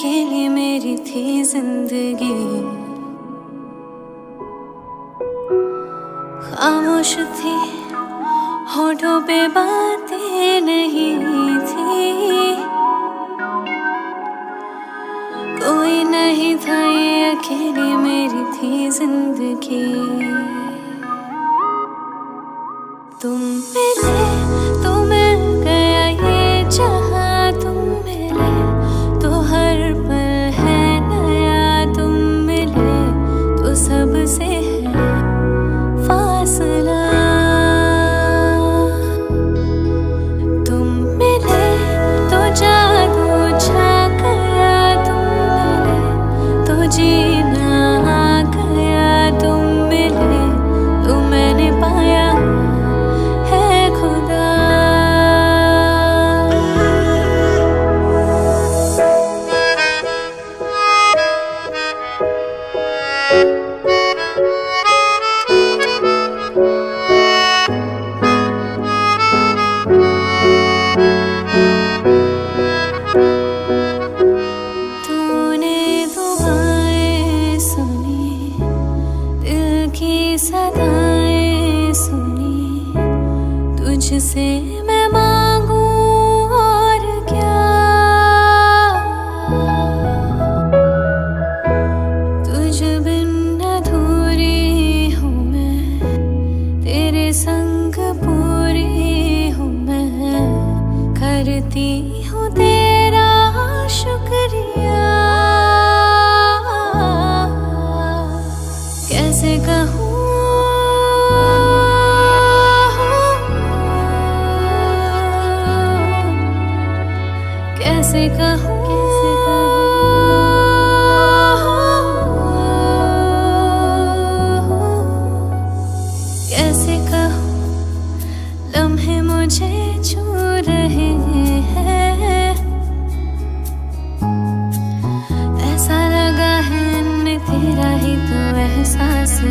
अकेली मेरी थी जिंदगी, खामोश थी, होठों पे बातें नहीं थी, कोई नहीं था, ये अकेली मेरी थी जिंदगी। तुम मिले तो मिल गया ये जहां, तुम मिले तो हर पल है नया, तुम मिले तो सबसे है फासला। तुम मिले तो जादू छा गया, तुम मिले तो जीना आ गया, तुम मिले तो मैंने पाया है खुदा। तूने दुआएं सुनी, दिल की सदाएं सुनी, तुझसे मैं मांगू और क्या। तुझ बिन अधूरी हूँ मैं, तेरे संग पूरी हूँ मैं, करती हूँ तेरा शुक्रिया। कैसे कहूँ कैसे कहूँ कैसे कहूँ, लम्हे मुझे छू रहे हैं, ऐसा लगा है इनमें तेरा ही तो एहसास है।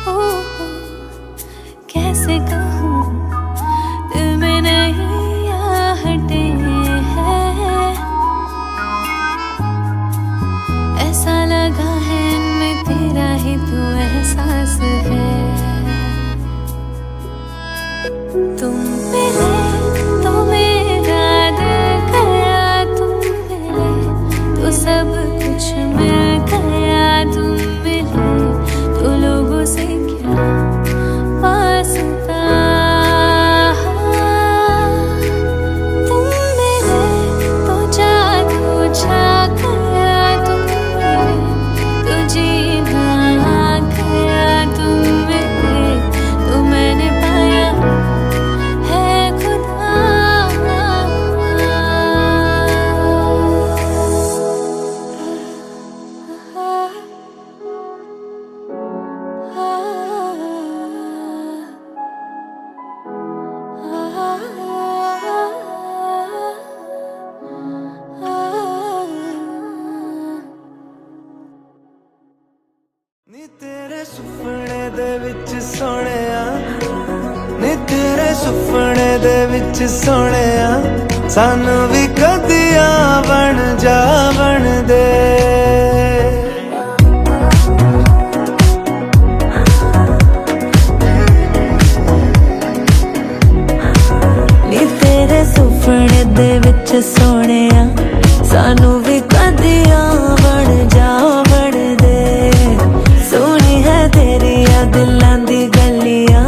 ओ, कैसे कहूँ, दिल में नहीं आहटे हैं, ऐसा लगा है इनमें तेरा ही तो एहसास है। तुम मिले तो मेरा दिल गया, तुम मिले तो सब कुछ मिल गया, तुम मिले तो लोगों से क्या वास्ता। तुम मिले तो जादू छा गया, तुम मिले तो जीना आ गया, तुम मिले तो मैंने पाया है खुदा। नी तेरे सुपने दे विच सोहणिया, नी तेरे सुपने दे विच सोहणिया, सानू भी कदिया बन जा बन दे। नी तेरे सुपने दे विच सोहणिया, सानू भी कदिया बन जा बन दे। सोनी है तेरिया दिलां दी गलियां,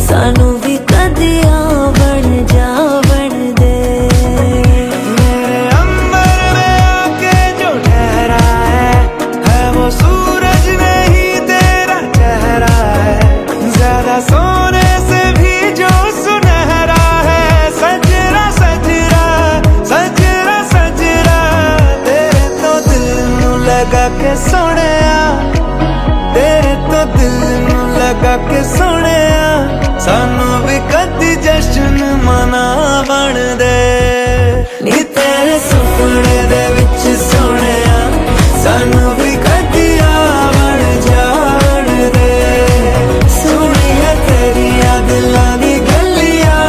सानू भी कदिया बन जा बन दे। मेरे अंबर में आके जो ठहरा है वो सूरज नहीं तेरा चेहरा है, ज्यादा सोने से भी जो सुनहरा है। सजरा सजरा सजरा सजरा, तेरे तो दिल नू लगा के सोहणिया, तेरे तो दिल नू लगा के सोहणिया, सानू भी कदी जश्न मना बन दे। नी तेरे सुपने दे विच सोहणिया, सानू भी कदिया बन जा बन दे। सोहणी है तेरिया दिलां दी गलियां,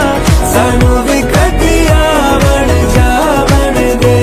सानू भी कदिया बन जा बन दे।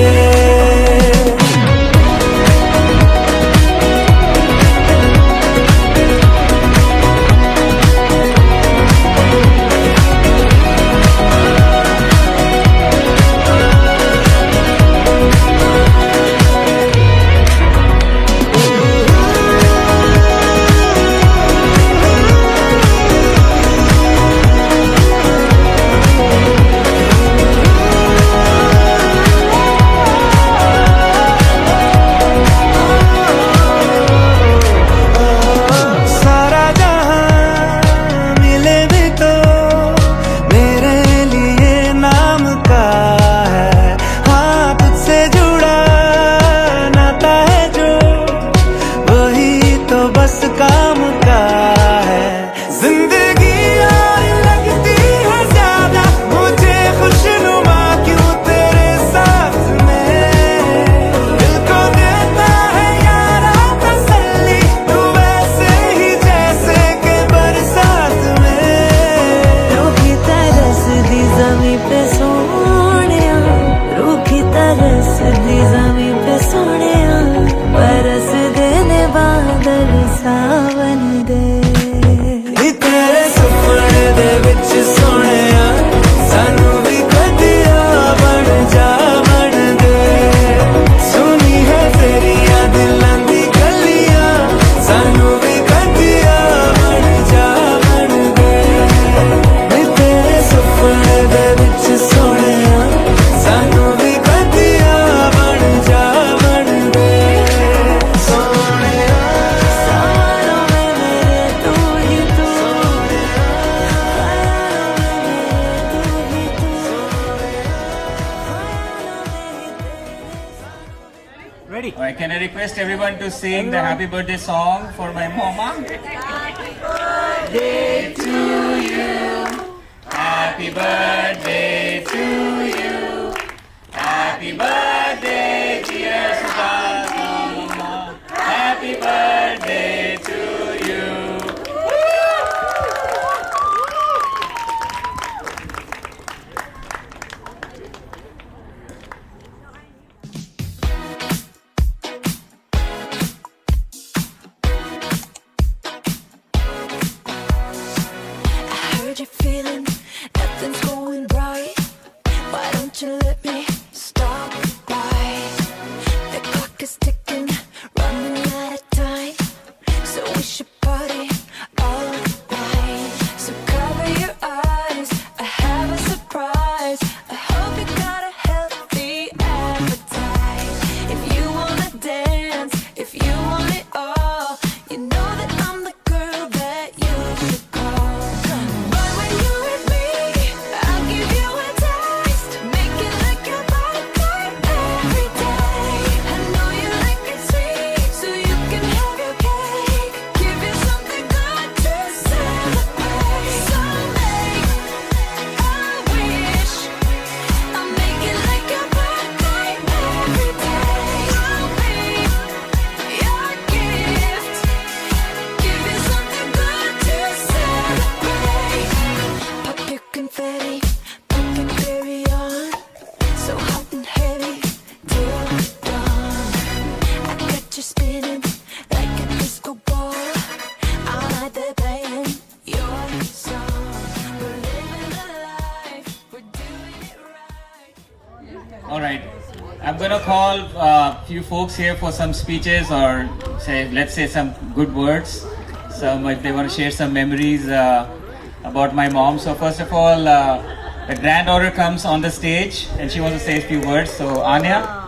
Alright, can I request everyone to sing the happy birthday song for my mama? Happy birthday to you. Happy birthday, dear Sujata Mama. Happy birthday to you. I heard you're feeling nothing's going right. Why don't you let me stop by? The clock is ticking, running out of time. So we should party all night. So cover your eyes, I have a surprise. I hope you got a healthy appetite. If you wanna dance, if you want it all, you know that I'm the girl that you should call. But when you're with me, I'll give you a taste. Make it like your birthday every day. I know you like it sweet, so you can have your cake. Give you something good to celebrate. So make a wish. I'll make it like your birthday every day. I'll be your gift. Give you something good to celebrate. Pop your confetti, pop your carry on. So hot and heavy till dawn. I got you spinning like a disco ball. All night they're playing your song. We're living the life, we're doing it right. Alright, I'm gonna call a few folks here for some speeches or let's say some good words. Some if they want to share some memories about my mom. So first of all, the granddaughter comes on the stage and she wants to say a few words. So Anya.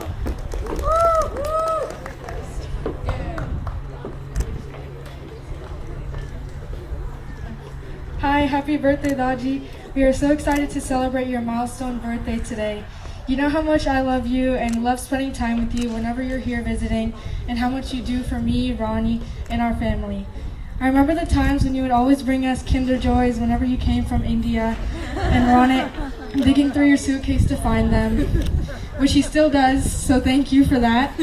Hi, happy birthday, Daji. We are so excited to celebrate your milestone birthday today. You know how much I love you and love spending time with you whenever you're here visiting, and how much you do for me, Ronnie, and our family. I remember the times when you would always bring us Kinder Joys whenever you came from India, and Ronnie digging through your suitcase to find them, which he still does, so thank you for that.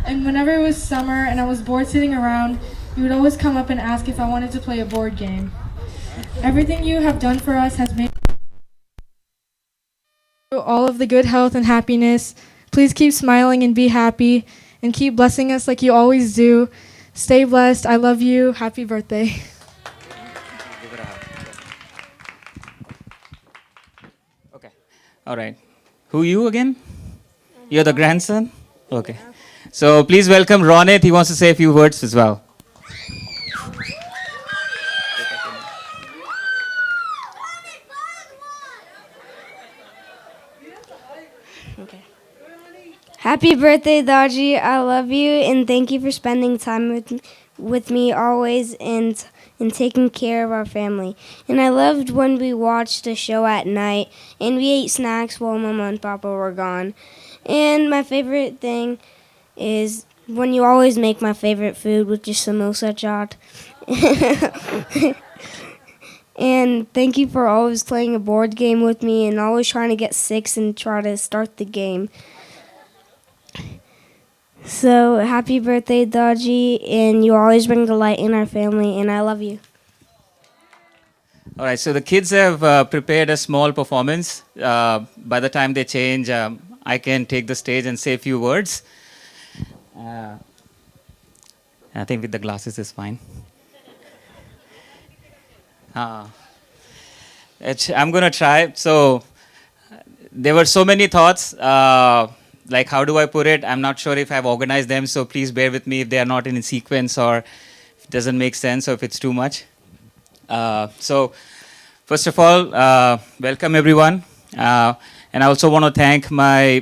And whenever it was summer and I was bored sitting around, you would always come up and ask if I wanted to play a board game. Everything you have done for us has made all of the good health and happiness. Please keep smiling and be happy, and keep blessing us like you always do. Stay blessed. I love you. Happy birthday. Okay. Alright. Who you again? You're the grandson? Okay. So please welcome Ronit. He wants to say a few words as well. Happy birthday, Daji. I love you and thank you for spending time with me always and taking care of our family. And I loved when we watched a show at night and we ate snacks while Mama and Papa were gone. And my favorite thing is when you always make my favorite food, which is samosa chaat. And thank you for always playing a board game with me and always trying to get 6 and try to start the game. So, happy birthday, Daji, and you always bring the light in our family, and I love you. Alright, so the kids have prepared a small performance. By the time they change, I can take the stage and say a few words. I think with the glasses is fine. I'm going to try. So, there were so many thoughts. Like, how do I put it? I'm not sure if I've organized them, so please bear with me if they are not in sequence or if it doesn't make sense or if it's too much. So, first of all, welcome everyone. And I also want to thank my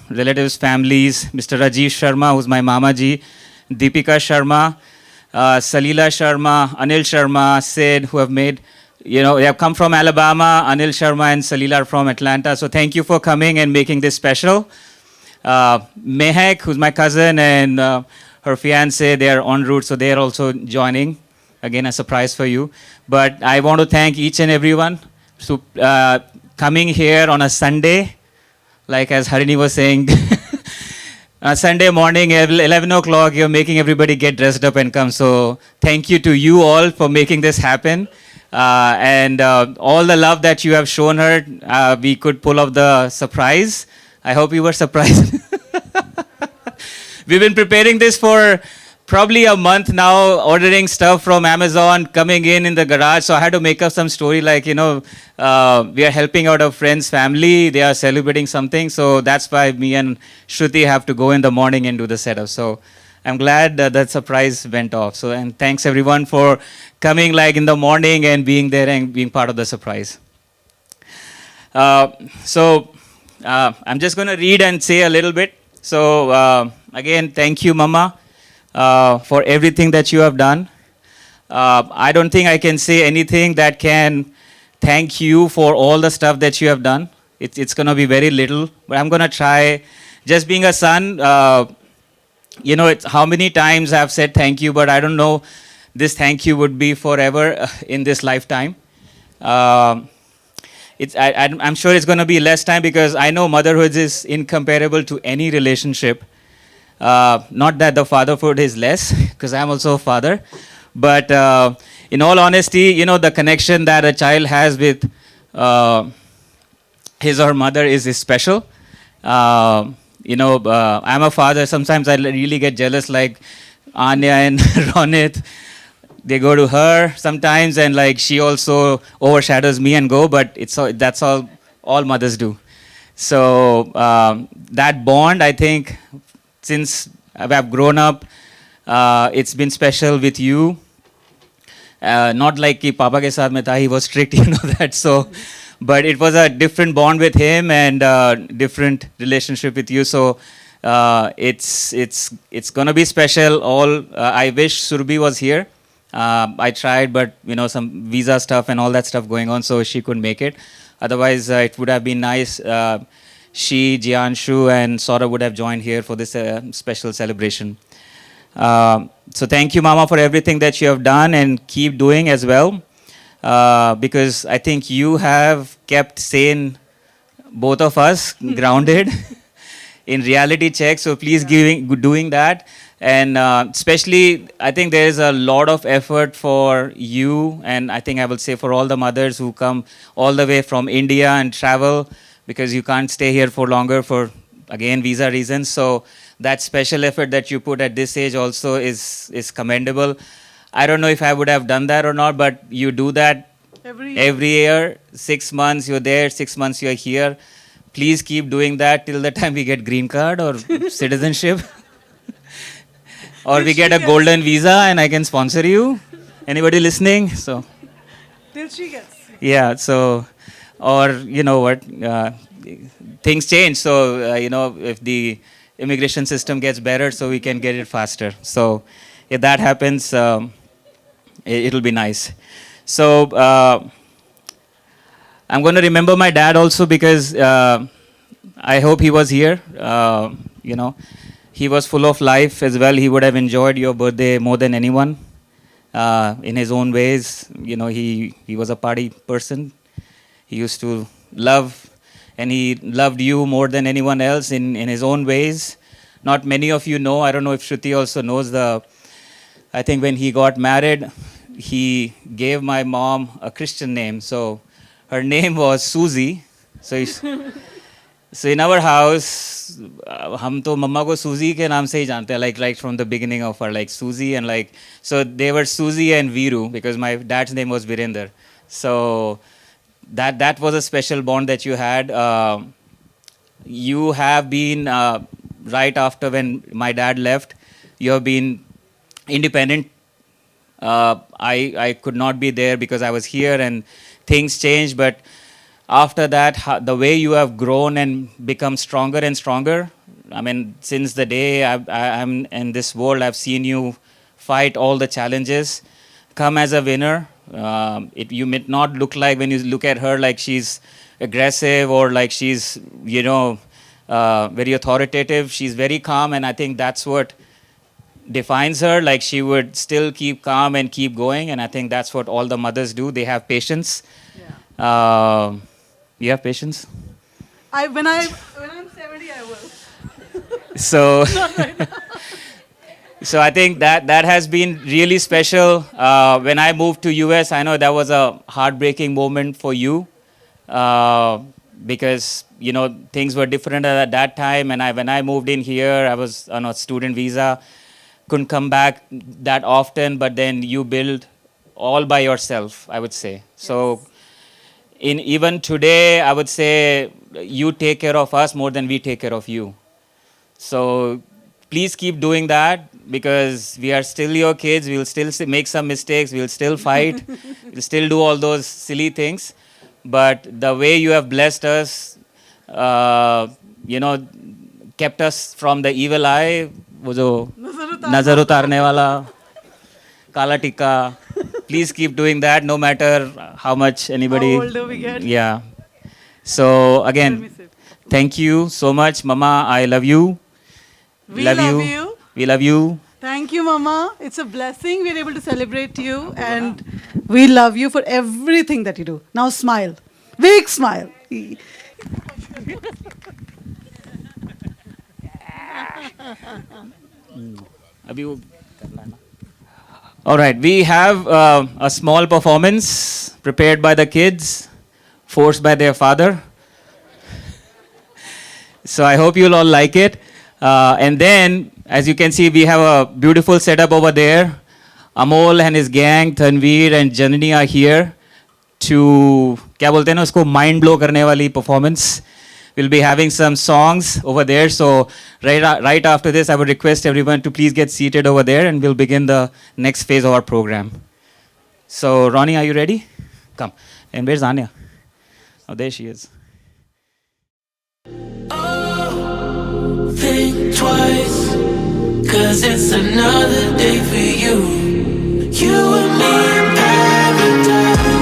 relatives, families, Mr. Rajiv Sharma, who's my Mama Ji, Deepika Sharma, Salila Sharma, Anil Sharma, Sid, who have made, they have come from Alabama. Anil Sharma and Salila are from Atlanta. So thank you for coming and making this special. Mehak, who's my cousin, and her fiance, they are en route, so they are also joining. Again, a surprise for you. But I want to thank each and everyone for coming here on a Sunday, like as Harini was saying. Sunday morning, 11 o'clock, you're making everybody get dressed up and come. So thank you to you all for making this happen. And all the love that you have shown her, we could pull off the surprise. I hope you were surprised. We've been preparing this for probably a month now, ordering stuff from Amazon, coming in the garage. So I had to make up some story like, we are helping out a friend's family. They are celebrating something. So that's why me and Shruti have to go in the morning and do the setup. So I'm glad that surprise went off. So, and thanks everyone for coming like in the morning and being there and being part of the surprise. I'm just going to read and say a little bit. So again, thank you, Mama, for everything that you have done. I don't think I can say anything that can thank you for all the stuff that you have done. It's going to be very little, but I'm going to try. Just being a son, it's how many times I've said thank you, but I don't know this thank you would be forever in this lifetime. I'm sure it's going to be less time because I know motherhood is incomparable to any relationship. Not that the fatherhood is less, because I'm also a father. But in all honesty, the connection that a child has with his or her mother is special. I'm a father. Sometimes I really get jealous, like Anya and Ronit. They go to her sometimes, and like she also overshadows me and go. But that's all mothers do. So that bond, I think, since I've grown up, it's been special with you. Not like कि पापा के साथ में था, he was strict, that. So, but it was a different bond with him and different relationship with you. So it's gonna be special. I wish Surbi was here. I tried, but some visa stuff and all that stuff going on, so she couldn't make it. Otherwise, it would have been nice. She, Jianshu, and Sora would have joined here for this special celebration. So thank you, Mama, for everything that you have done and keep doing as well. Because I think you have kept sane both of us, grounded in reality check. So please doing that. And especially, I think there is a lot of effort for you, and I think I will say for all the mothers who come all the way from India and travel, because you can't stay here for longer for, again, visa reasons. So that special effort that you put at this age also is commendable. I don't know if I would have done that or not, but you do that every year. 6 months you're there, 6 months you're here. Please keep doing that till the time we get green card or citizenship. Or we get a golden visa and I can sponsor you. Anybody listening? So Till she gets. yeah, so, or things change. So, if the immigration system gets better, so we can get it faster. So if that happens, it'll be nice. So I'm going to remember my dad also, because I hope he was here. He was full of life as well. He would have enjoyed your birthday more than anyone in his own ways. He was a party person. He used to love, and he loved you more than anyone else in his own ways. Not many of you know. I don't know if Shruti also knows I think when he got married, he gave my mom a Christian name. So her name was Susie. So in our house, हम तो मम्मा को सूजी के नाम से ही जानते हैं, like from the beginning of our, like Susie and like, so they were Susie and Viru, because my dad's name was Virender. So that was a special bond that you had. You have been, right after when my dad left, you have been independent. I could not be there because I was here and things changed, but after that, the way you have grown and become stronger and stronger, I mean, since the day I'm in this world, I've seen you fight all the challenges, come as a winner. You may not look like, when you look at her, like she's aggressive or like she's, very authoritative. She's very calm, and I think that's what defines her. Like, she would still keep calm and keep going, and I think that's what all the mothers do. They have patience. You have patience? When I'm 70, I will. So, so I think that has been really special. When I moved to US, I know that was a heartbreaking moment for you, because things were different at that time. And when I moved in here, I was on a student visa, couldn't come back that often. But then you build all by yourself, I would say. So, even today, I would say you take care of us more than we take care of you. So please keep doing that, because we are still your kids. We'll still make some mistakes. We'll still fight. We'll still do all those silly things. But the way you have blessed us, kept us from the evil eye, वो जो नजर उतारने वाला, काला tikka. Please keep doing that, no matter how much anybody. How older we get. Yeah. So again, thank you so much, Mama. I love you. We love you. We love you. Thank you, Mama. It's a blessing we're able to celebrate you, and we love you for everything that you do. Now smile. Big smile. All right, we have a small performance prepared by the kids, forced by their father. So I hope you'll all like it. And then, as you can see, we have a beautiful setup over there. Amol and his gang, Tanveer and Janani, are here to, क्या बोलते हैं ना उसको, mind blow करने वाली performance. We'll be having some songs over there. So right after this, I would request everyone to please get seated over there, and we'll begin the next phase of our program. So Ronnie, are you ready? Come. And where's Anya? Oh, there she is. Think twice, 'cause it's another day for you. You and me in paradise.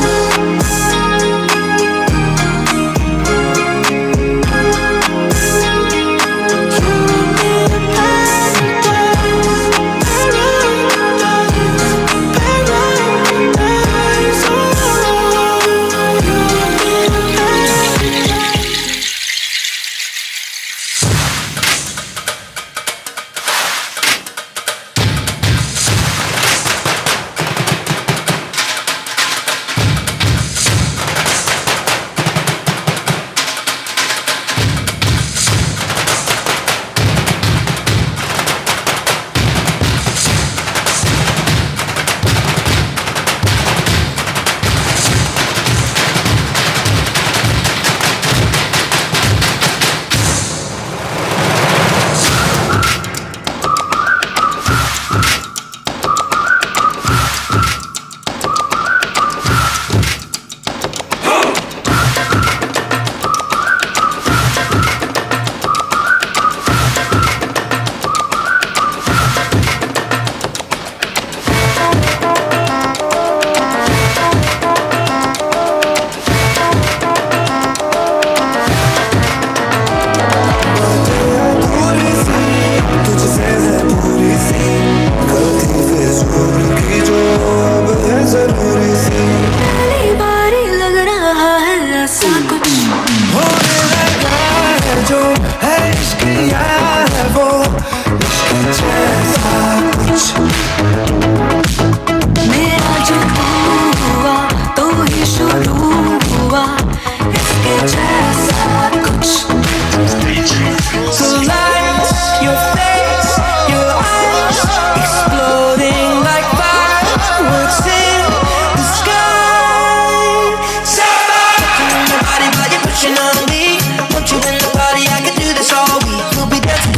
Pushing on me, want you in the party, I can do this all week. We'll be dancing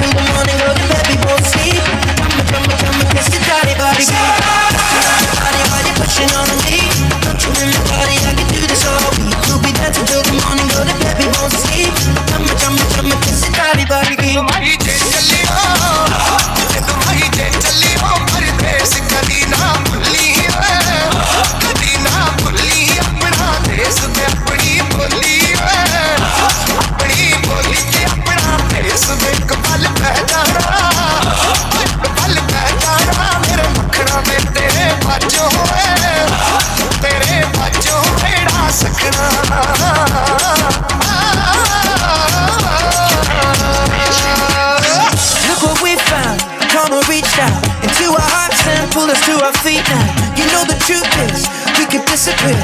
now. You know the truth is, we could disappear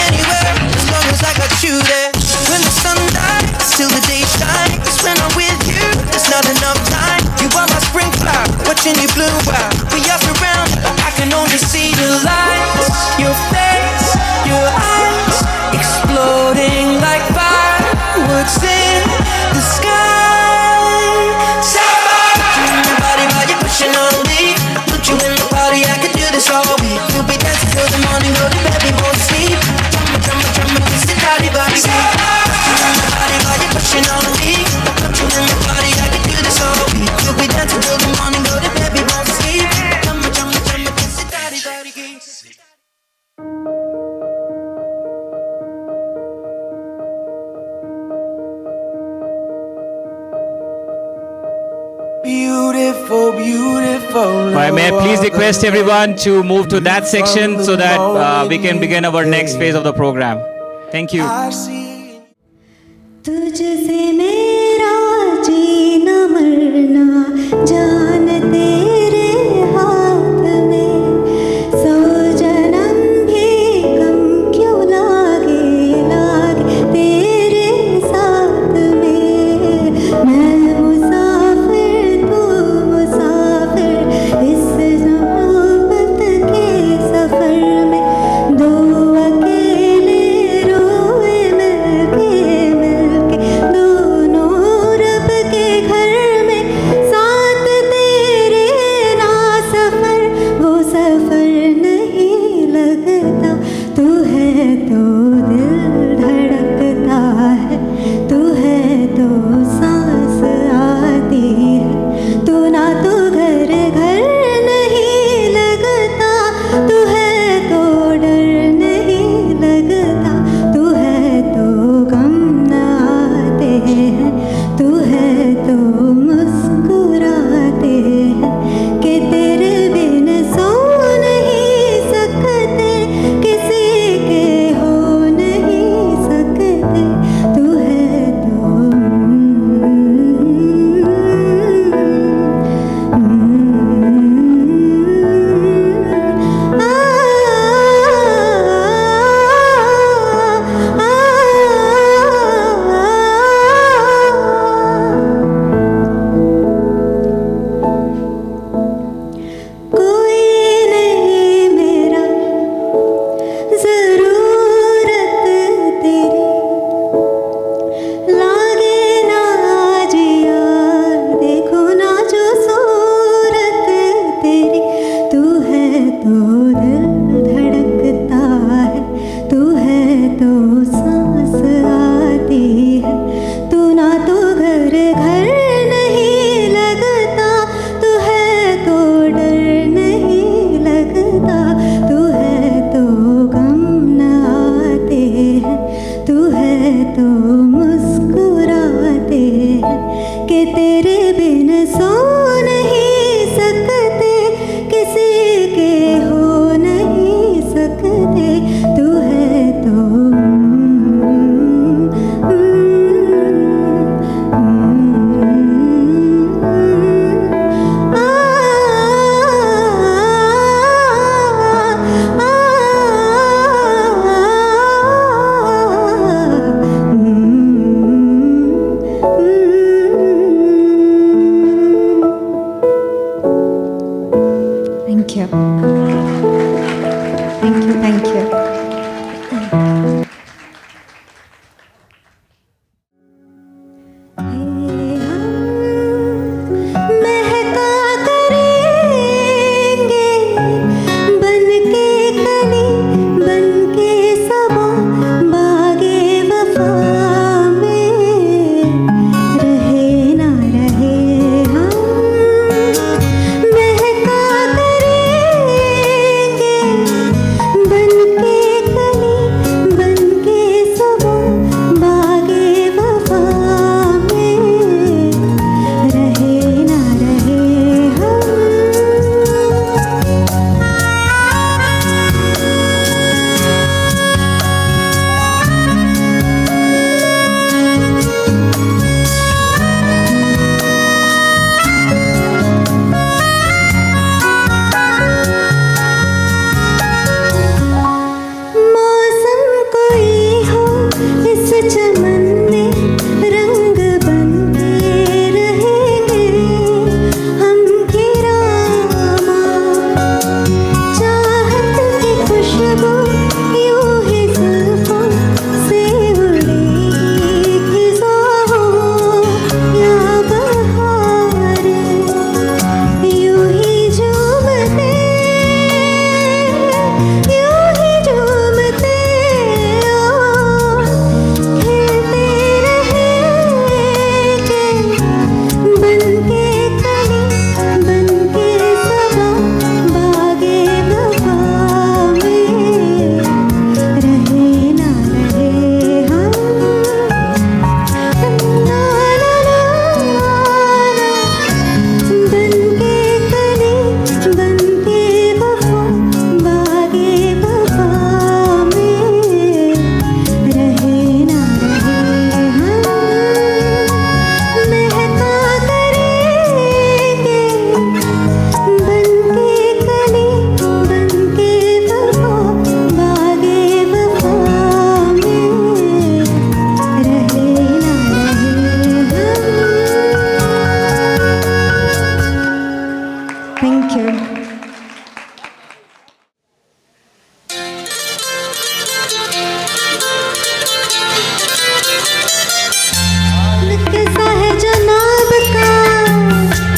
anywhere as long as I got you there. When the sun dies, till the day shines. When I'm with you, there's not enough time. You are my spring flower, watching you bloom wild. We are surrounded, I can only see the lights. Your face, your eyes, exploding like fireworks in the sky. Sapphire, put you in the body while you're pushing on me. Put you in the party, I could do this all week. We'll be dancing till the morning, go to bed, we won't sleep. Drummer, drummer, drummer, kiss the daddy body. Put you in the body while you're pushing on me. Put you in the party, I could do this all week. We'll be dancing till the morning, go to bed, we won't sleep. Drummer, drummer, drummer, kiss the daddy body. Beautiful, beautiful. All right, may I please request everyone to move to that section so that we can begin our next phase of the program. Thank you. I see. तुझसे मेरा जीना मरना जान तेरे हाथ में सौ जन्म भी कम क्यों लागे लागे तेरे साथ में मैं मुसाफिर तू मुसाफिर इस मोहब्बत के सफर में दो अकेले रोए मिलके मिलके दोनों रब के घर में साथ तेरे ना सफर वो सफर नहीं लगता तू है तो दिल धड़कता है तू है तो सांस आती है तू ना तो घर घर नहीं लगता तू है तो डर नहीं लगता तू है तो गम न आते हैं तू है तो मुस्कुराते हैं कि तेरे बिन सो नहीं सकते किसी के हो नहीं सकते तू है तो कोई नहीं मेरा ज़रूरत तेरी लागे ना जिया देखो ना जो सूरत तेरी तू है तो दिल धड़कता है तू है तो सांस आती है तू ना तो घर घर नहीं लगता तू है तो डर नहीं लगता तू है तो गम न आते हैं तू है तो मुस्कुराते हैं कि तेरे बिन सो नहीं सकते किसी के हो नहीं सकते तू है तो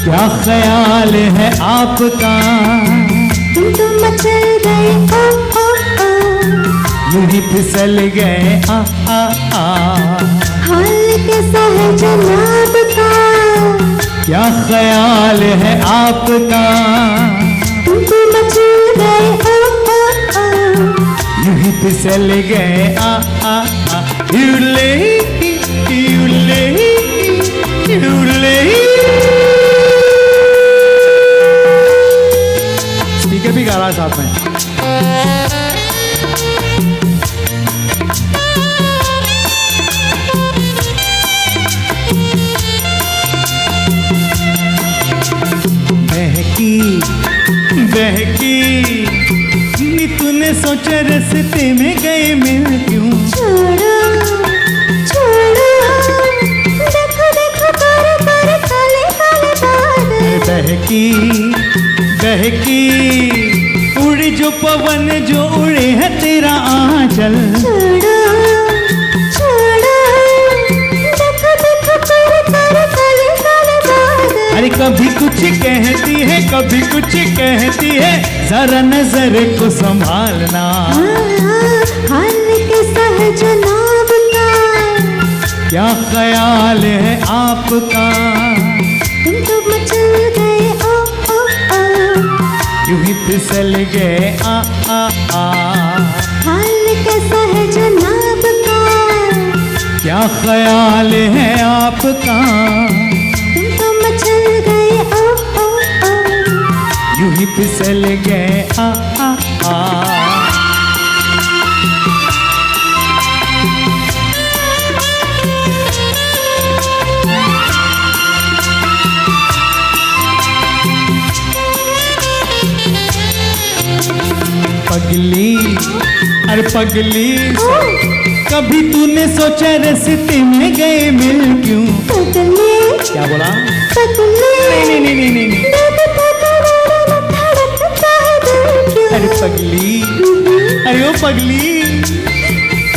क्या ख्याल है आपका, तुम तो मचल गए ओ ओ ओ, यूं ही फिसल गए आ आ आ। हाल कैसा है जनाब का, क्या ख्याल है आपका, तुम तो मचल गए ओ ओ ओ, यूं ही फिसल गए आ आ आ। यूले यूले यूले। स्पीकर भी गा रहा है साथ में। बहकी बहकी नी तूने सोचा रास्ते में गए मिल क्यों, छोड़ो छोड़ो, देखो देखो तारे तारे काले काले बादल। बहकी बहकी उड़े जो पवन जो उड़े है तेरा आंचल। छोड़ो छोड़ो, देखो देखो तारे तारे काले काले बादल। अरे कभी कुछ कहती है कभी कुछ कहती है, जरा नजर को संभालना। हाल कैसा है जनाब का, क्या ख्याल है आपका, तुम तो मचल गए ओ ओ ओ, यूं ही फिसल गए आ आ आ। हाल कैसा है जनाब का, क्या ख्याल है आपका, तुम तो मचल गए ओ ओ ओ, यूं ही फिसल गए आ आ आ। पगली अरे पगली, कभी तूने सोचा रास्ते में गए मिल क्यों। पगले क्या बोला? पगले, नहीं नहीं नहीं नहीं नहीं। धड़कता है दिल क्यों। अरे पगली अरे ओ पगली,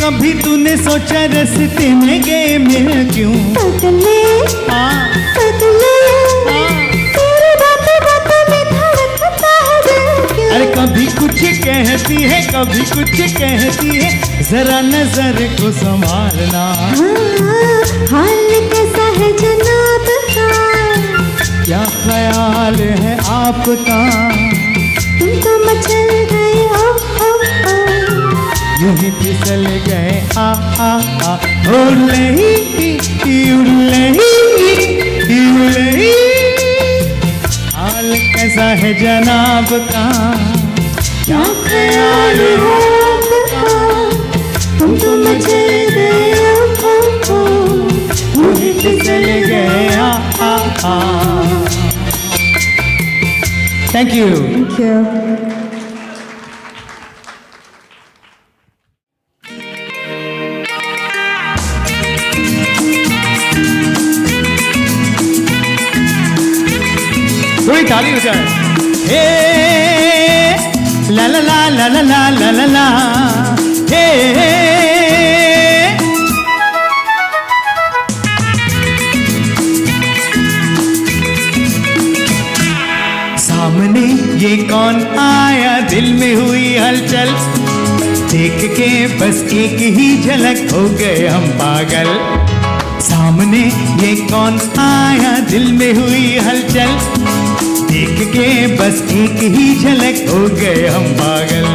कभी तूने सोचा रास्ते में गए मिल क्यों। पगले हाँ पगले, तेरी बातों बातों में धड़कता है दिल क्यों। अरे कभी कुछ कहती है कभी कुछ कहती है, जरा नजर को संभालना। हाल कैसा है जनाब का, क्या ख्याल है आपका, तुम तो मचल गए ओ ओ ओ, यूं ही फिसल गए आ आ आ। उड़ले उड़ले उड़ले। हाल कैसा है जनाब का, क्या ख्याल है आपका, तुम तो मचल गए ओ ओ ओ, यूं ही फिसल गए आ आ आ। Thank you. Thank you. थोड़ी ताली हो जाए। हे ला ला ला ला ला ला ला ला ला, हे सामने ये कौन आया, दिल में हुई हलचल, देख के बस एक ही झलक हो गए हम पागल। सामने ये कौन आया, दिल में हुई हलचल, देख के बस एक ही झलक हो गए हम पागल।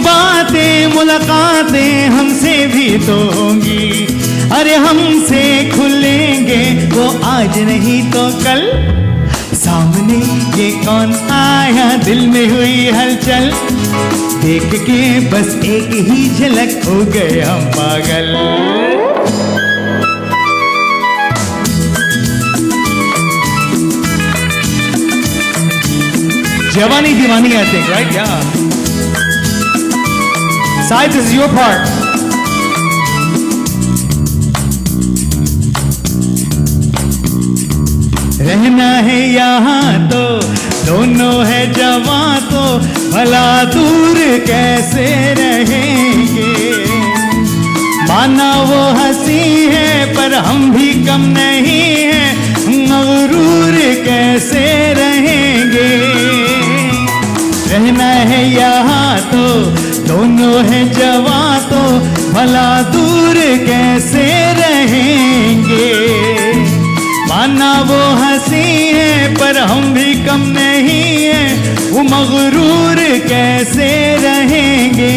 बातें मुलाकातें हमसे भी तो होंगी, अरे हमसे खुलेंगे वो आज नहीं तो कल। सामने ये कौन आया, दिल में हुई हलचल, देख के बस एक ही झलक हो गए हम पागल। Jawani Diwani, I think, right? Yeah. Sai, this is your part. रहना है यहाँ तो दोनों है जवां, तो भला दूर कैसे रहेंगे। माना वो हंसी है पर हम भी कम नहीं है, मगरूर कैसे कैसे रहेंगे। रहना है यहाँ तो दोनों है जवां तो भला दूर कैसे रहेंगे। माना वो हंसी है पर हम भी कम नहीं है, वो मगरूर कैसे रहेंगे।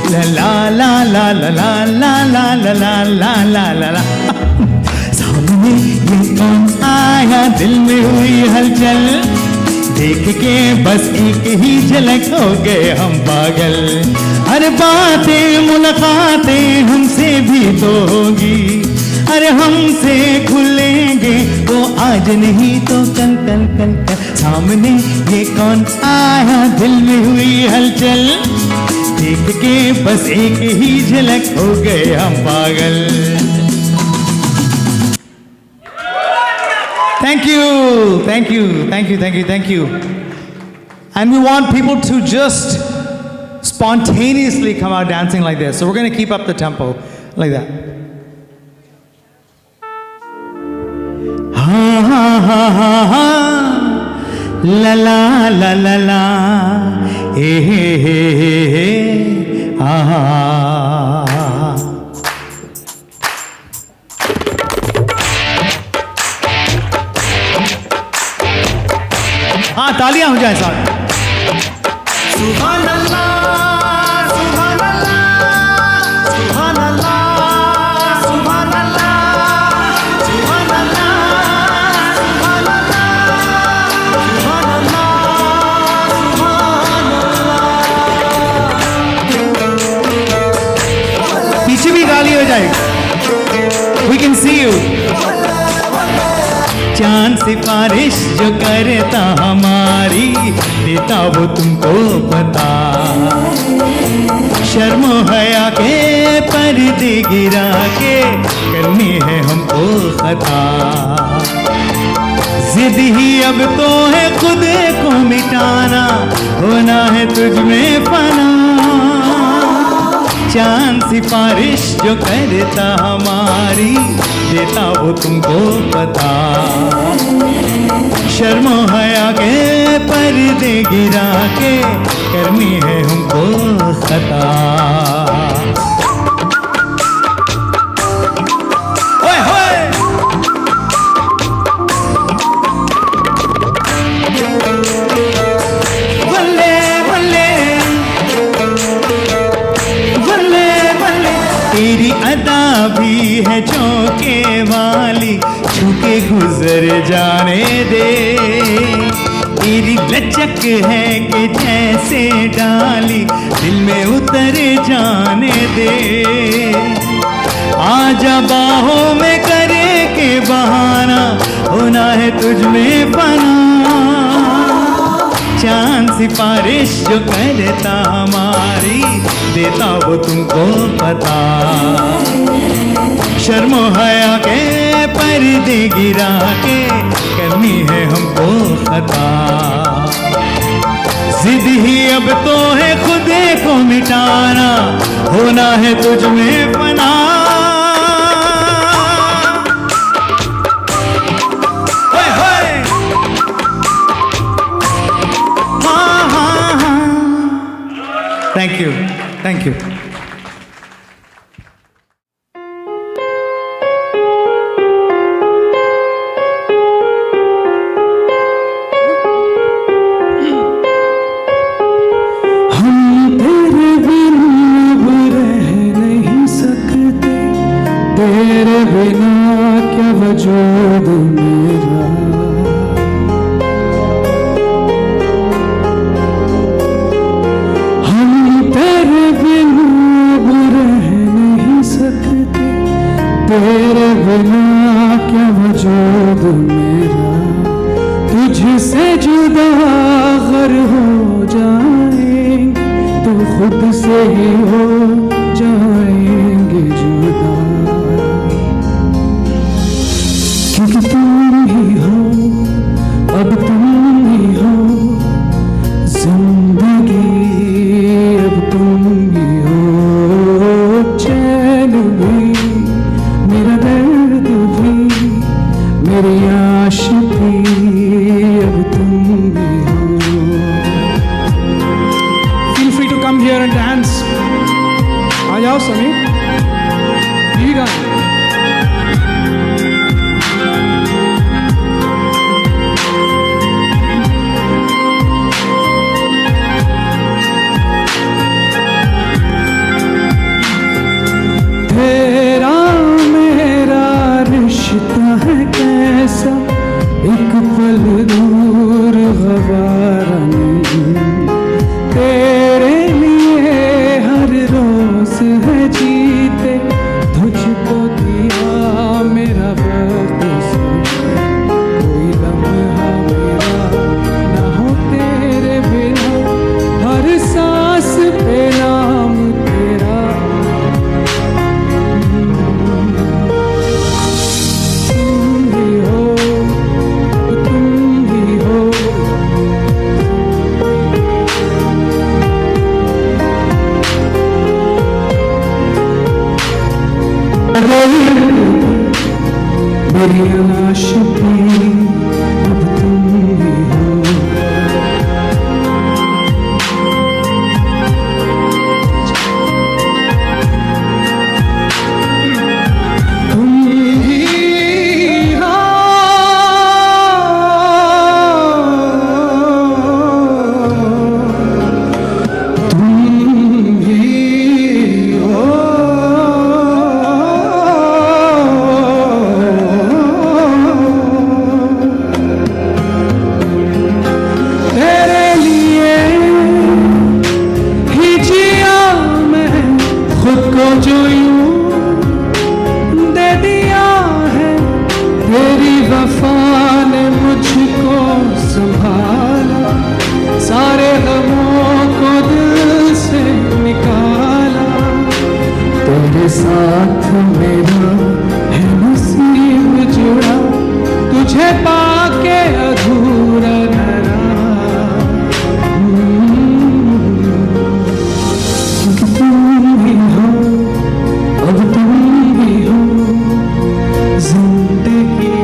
ला ला ला ला ला ला ला ला ला ला ला ला ला। सामने ये कौन आया, दिल में हुई हलचल, देख के बस एक ही झलक हो गए हम पागल। अरे बातें मुलाकातें हमसे भी तो होगी, अरे हमसे खुलेंगे वो आज नहीं तो कल कल कल कल। सामने ये कौन आया, दिल में हुई हलचल, देख के बस एक ही झलक हो गए हम पागल। Thank you, thank you, thank you, thank you, thank you. And we want people to just spontaneously come out dancing like this. So we're going to keep up the tempo like that. Ha ha ha ha ha, la la la la la, hey hey hey hey hey, ah. हाँ तालियां हो जाए साथ। सुभान अल्लाह, सुभान अल्लाह, सुभान अल्लाह, सुभान अल्लाह, सुभान अल्लाह, सुभान अल्लाह, सुभान अल्लाह। पीछे भी गाली हो जाएगी। We can see you. चांद सिफारिश जो करता हमारी, देता वो तुमको पता। शर्म हया के पर्दे गिरा के करनी है हमको खता। जिद ही अब तो है खुद को मिटाना, होना है तुझ में फना। चांद सिफारिश जो करता हमारी, देता वो तुमको पता। शर्म हया के पर्दे गिरा के करनी है हमको खता। ओए होए बल्ले बल्ले बल्ले बल्ले, तेरी अदा भी है चौके वाली, छूके गुजर जाने दे। तेरी लचक है कि जैसे डाली, दिल में उतर जाने दे। आजा बाहों में करे के बहाना, होना है तुझ में फना। चांद सिफारिश जो करता हमारी, देता वो तुमको पता। शर्म हया के पर्दे गिरा के करनी है हमको खता। जिद ही अब तो है खुद को मिटाना, होना है तुझ में फना। ओए होए हाँ हाँ हाँ। Thank you, thank you. तेरे बिना क्या वजूद मेरा, हम तेरे बिना रह नहीं सकते। तेरे बिना क्या वजूद मेरा, तुझसे जुदा अगर हो जाएंगे तो खुद से ही हो जाएंगे जुदा। क्योंकि तुम ही हो, अब तुम ही हो जिंदगी, अब तुम ही हो चैन भी, मेरा दर्द भी, मेरी आशिकी दर्द मेरी आशिकी अब तुम ही हो। तुम ही हो, तुम ही हो, तेरे लिए ही जिया मैं खुद को जो यूं दे दिया है। तेरी वफा ने मुझको संभाला, सारे गमों को दिल से निकाला। तेरे साथ मेरा है नसीब जुड़ा, तुझे पाके अधूरा न रहा। क्योंकि तुम ही हो, अब तुम ही हो जिंदगी,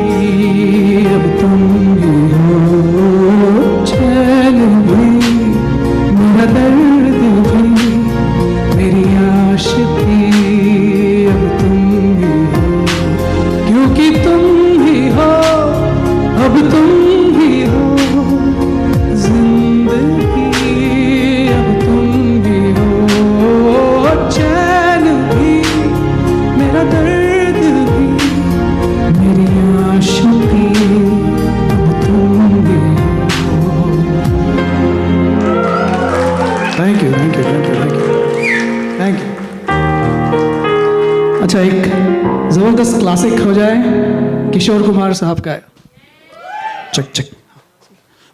अब तुम ही हो चैन भी, मेरा दर्द भी, मेरी आशिकी अब तुम ही हो। क्योंकि तुम ही हो, अब तुम ही हो जिंदगी, अब तुम ही हो चैन भी, मेरा दर्द भी, मेरी आशिकी अब तुम ही हो। Thank you, thank you, thank you, thank you, thank you. अच्छा, एक जबरदस्त क्लासिक हो जाए, किशोर कुमार साहब का है। चक चक।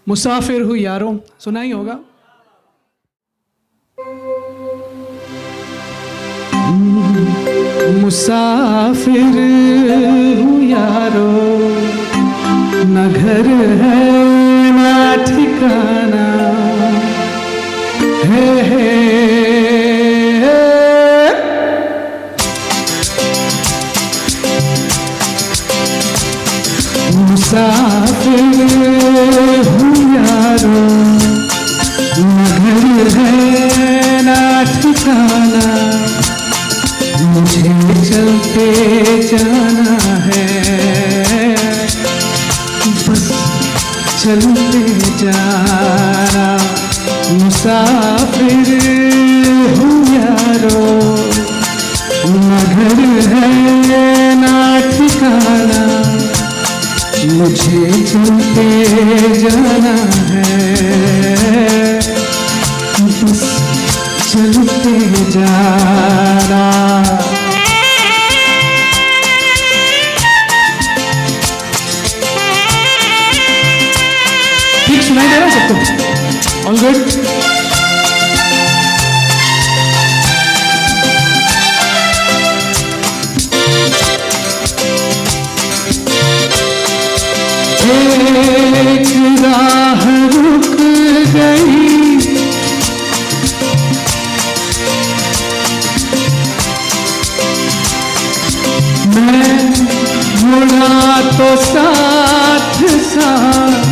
मुसाफिर हूँ यारों, सुना ही होगा। मुसाफिर हूँ यारों, न घर है न ठिकाना है। मुसाफिर हूँ यारों, न घर है न ठिकाना, मुझे चलते जाना है, बस चलते जाना। मुसाफिर हूँ यारों, न घर है न ठिकाना, मुझे चलते जाना है, बस चलते जाना। ठीक सुनाई दे रहा है सबको? All good? एक राह रुक गई, मैं मुड़ा तो साथ साथ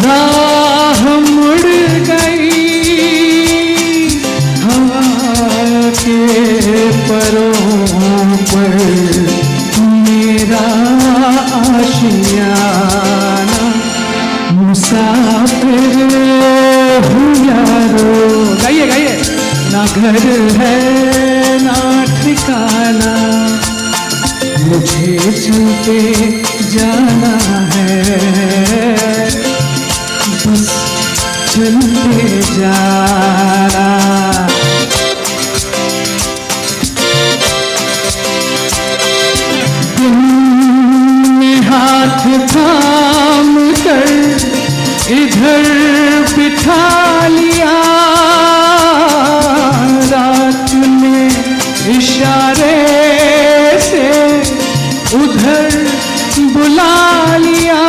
राह मुड़ गई। हवा के परों पर मेरा आशियाना। मुसाफिर हूँ यारों, गाइए गाइए। ना घर है ना ठिकाना, मुझे चलते जाना है, बस चलते जाना। तुमने हाथ थाम कर इधर बिठा लिया, रात ने इशारे से उधर बुला लिया।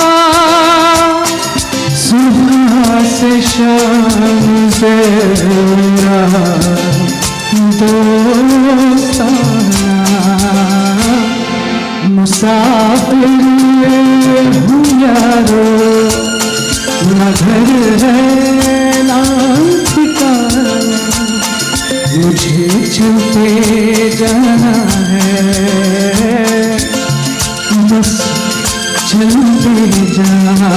सुबह से शाम से दोस्ताना मुसाफिर हूँ यारो, न घर है ना ठिकाना, मुझे चलते जाना है, बस चलते जाना।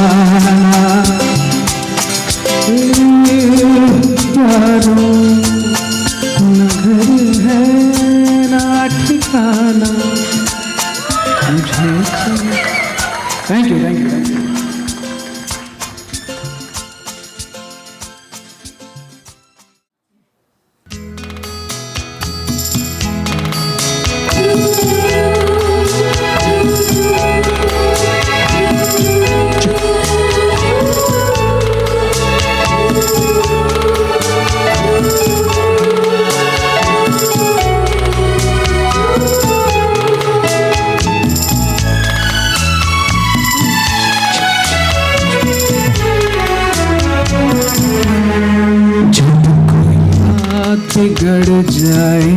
यारो न घर है ना ठिकाना, मुझे thank you thank you thank you. बिगड़ जाए,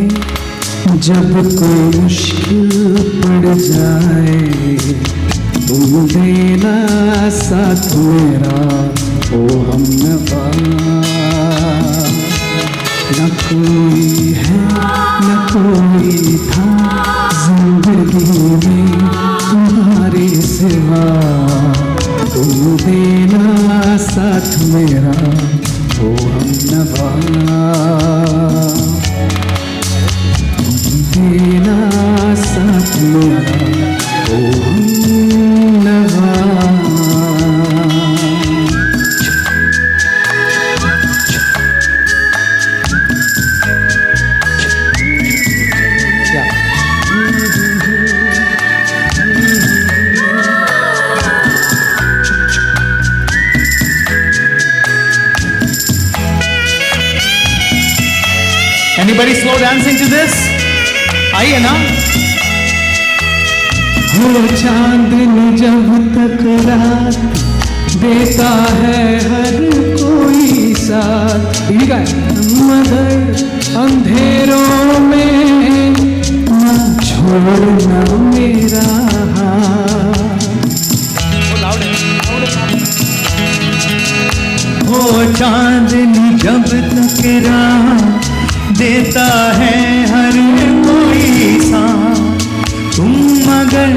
जब कोई मुश्किल पड़ जाए, तुम देना साथ मेरा ओ हमनवा। न कोई है न कोई था जिंदगी में तुम्हारे सिवा, तुम देना साथ मेरा ओ हमनवा। देना साथ मेरा ओ हमनवा। Anybody slow dancing to this? आइए ना। हो चांदनी जब तक रात देता है हर कोई साथ, मगर अंधेरों में न छोड़ना मेरा हाथ। हो चांदनी जब तक रात देता है हर कोई साथ, तुम मगर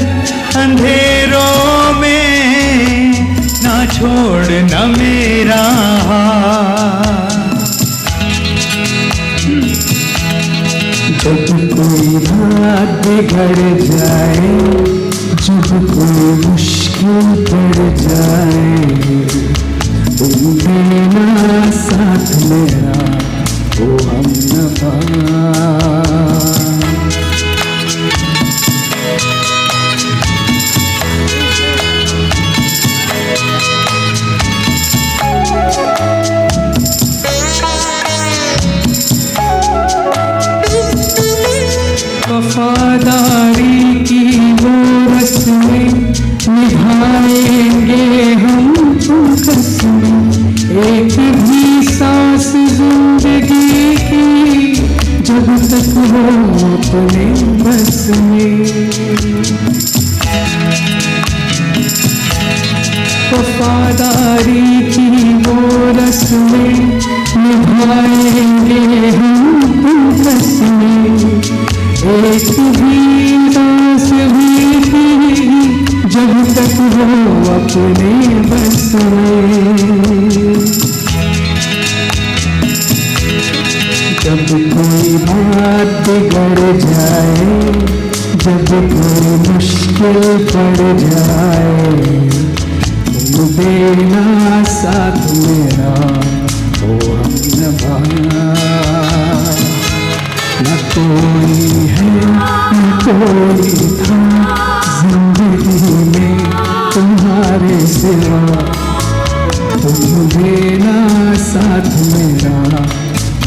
अंधेरों में ना छोड़ना मेरा हाथ। जब कोई बात बिगड़ जाए, जब कोई मुश्किल पड़ जाए, तुम देना साथ मेरा ओ हमनवा। वफादारी की वो रस्में निभाएंगे हम कसमें, एक भी सांस जिंदगी की जब तक हो अपने बस में। वफादारी की वो रस्में निभाएंगे हम कसमें, एक भी सांस भी जब तक हो अपने बस में। जब कोई बात बिगड़ जाए, जब कोई मुश्किल पड़ जाए, तुम देना साथ मेरा ओ हमनवा। न कोई है न कोई था जिंदगी में तुम्हारे सिवा, तुम देना साथ मेरा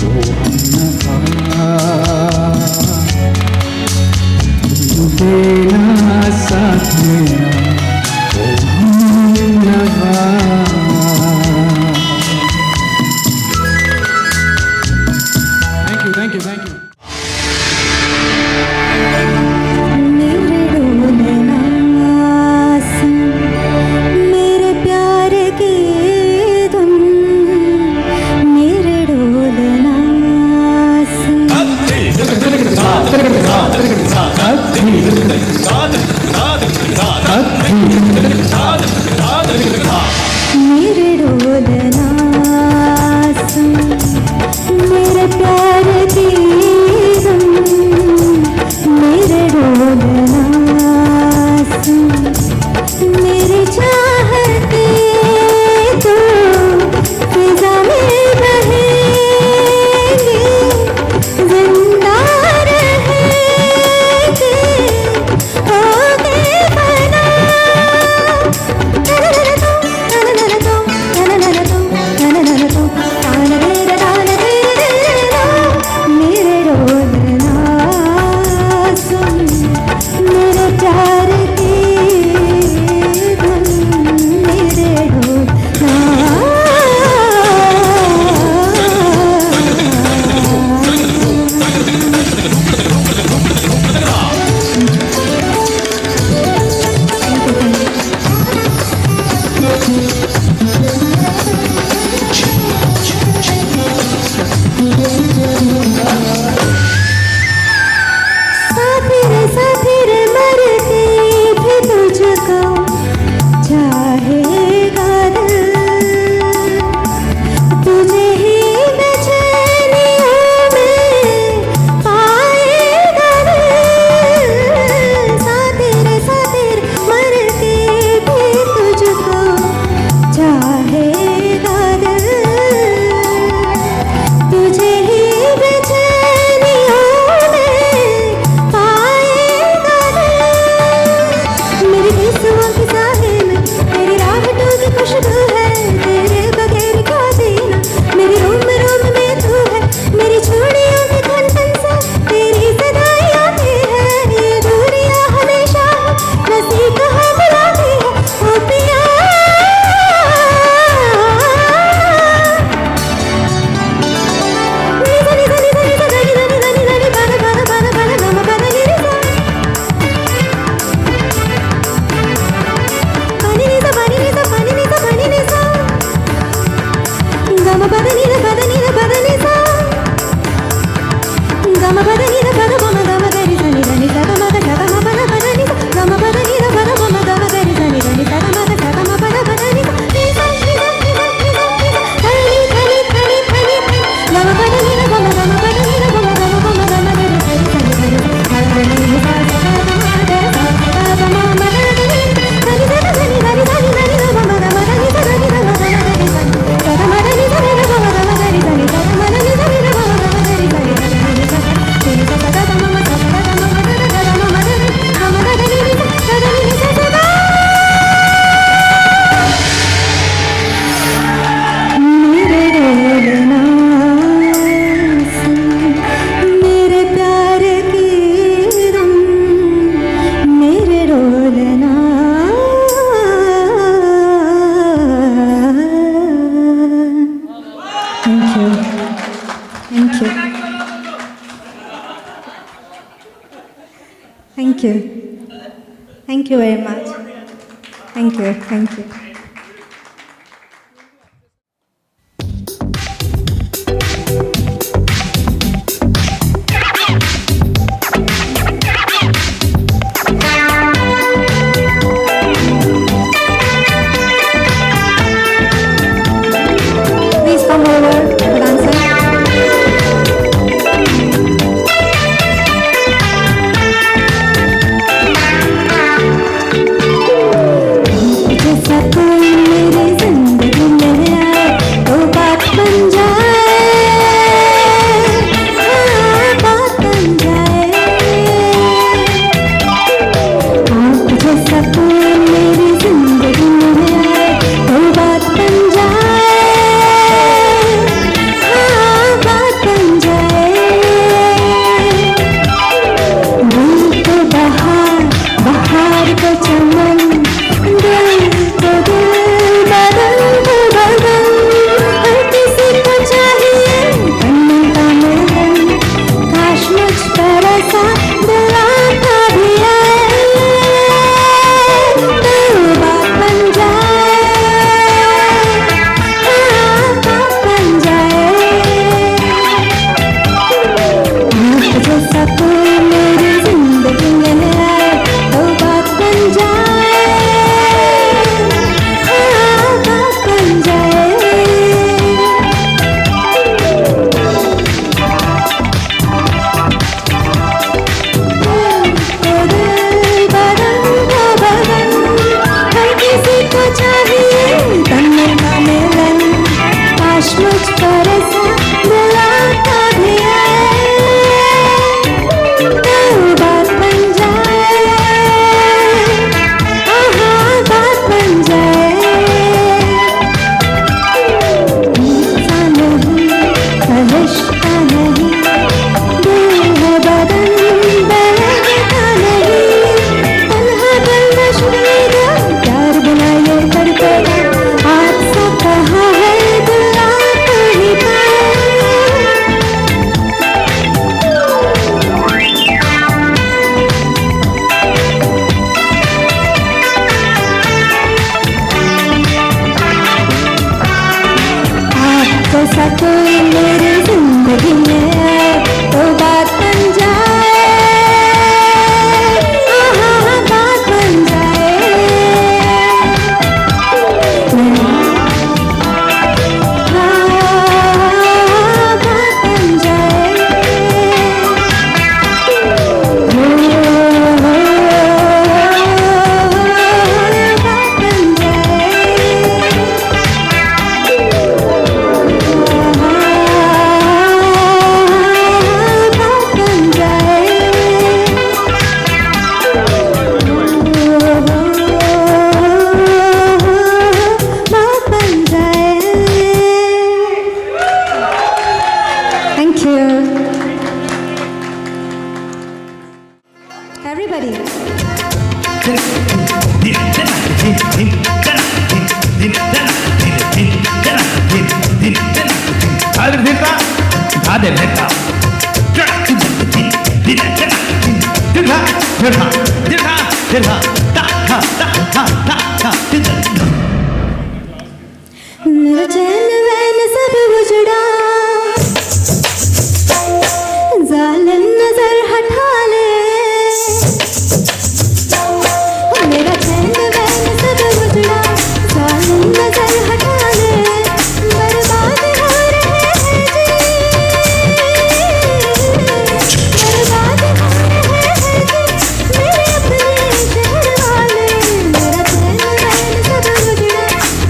ओ हमनवा। तुम देना साथ मेरा ओ हमनवा। Thank you thank you thank you. मेरे डोले ना Thank you very much. Thank you. Thank you. Please come over, dancer. जैसा कोई मेरी जिंदगी में आए तो बात बन जाए, हाँ बात बन जाए। आप जैसा कोई मेरी जिंदगी में आए तो बात बन जाए, हाँ बात बन जाए। दिल को बहार, बहार को चमन, दिल को दिल, बदन को बदन, हर किसी को चाहिए बनने का मिलन। काश मुझ पर ऐसा दिल आता भी आए, तो बात बन जाए, हाँ बात बन जाए। आप जैसा कोई मेरी जिंदगी में आए तो बात बन जाए, हाँ बात बन जाए। दिल को दिल, बदन को बदन, हर किसी को चाहिए बनने का मिलन। काश मुझ पर ऐसा दिल आता भी आए, तो बात बन जाए, हाँ बात बन जाए। इंसान नहीं, रिश्ता नहीं, दिल है बदन बैठा नहीं। तन्हा दिल में शुमाएगा, प्यार बिना ये तड़पेगा। आज सा कहा है दिल आता ही पाए। आप जैसा कोई मेरी जिंदगी में आए तो बात बन जाए, हाँ बात बन जाए। हाँ बात बन जाए। बात बन Thank you. Everybody. मेरा चैन वैन सब उजड़ा, जालिम नजर हटा ले। मेरा चैन वैन सब उजड़ा, जालिम नजर हटा ले। बर्बाद हो रहे हैं जी, बर्बाद हो रहे हैं जी मेरे अपने शहर वाले। मेरा चैन वैन सब उजड़ा,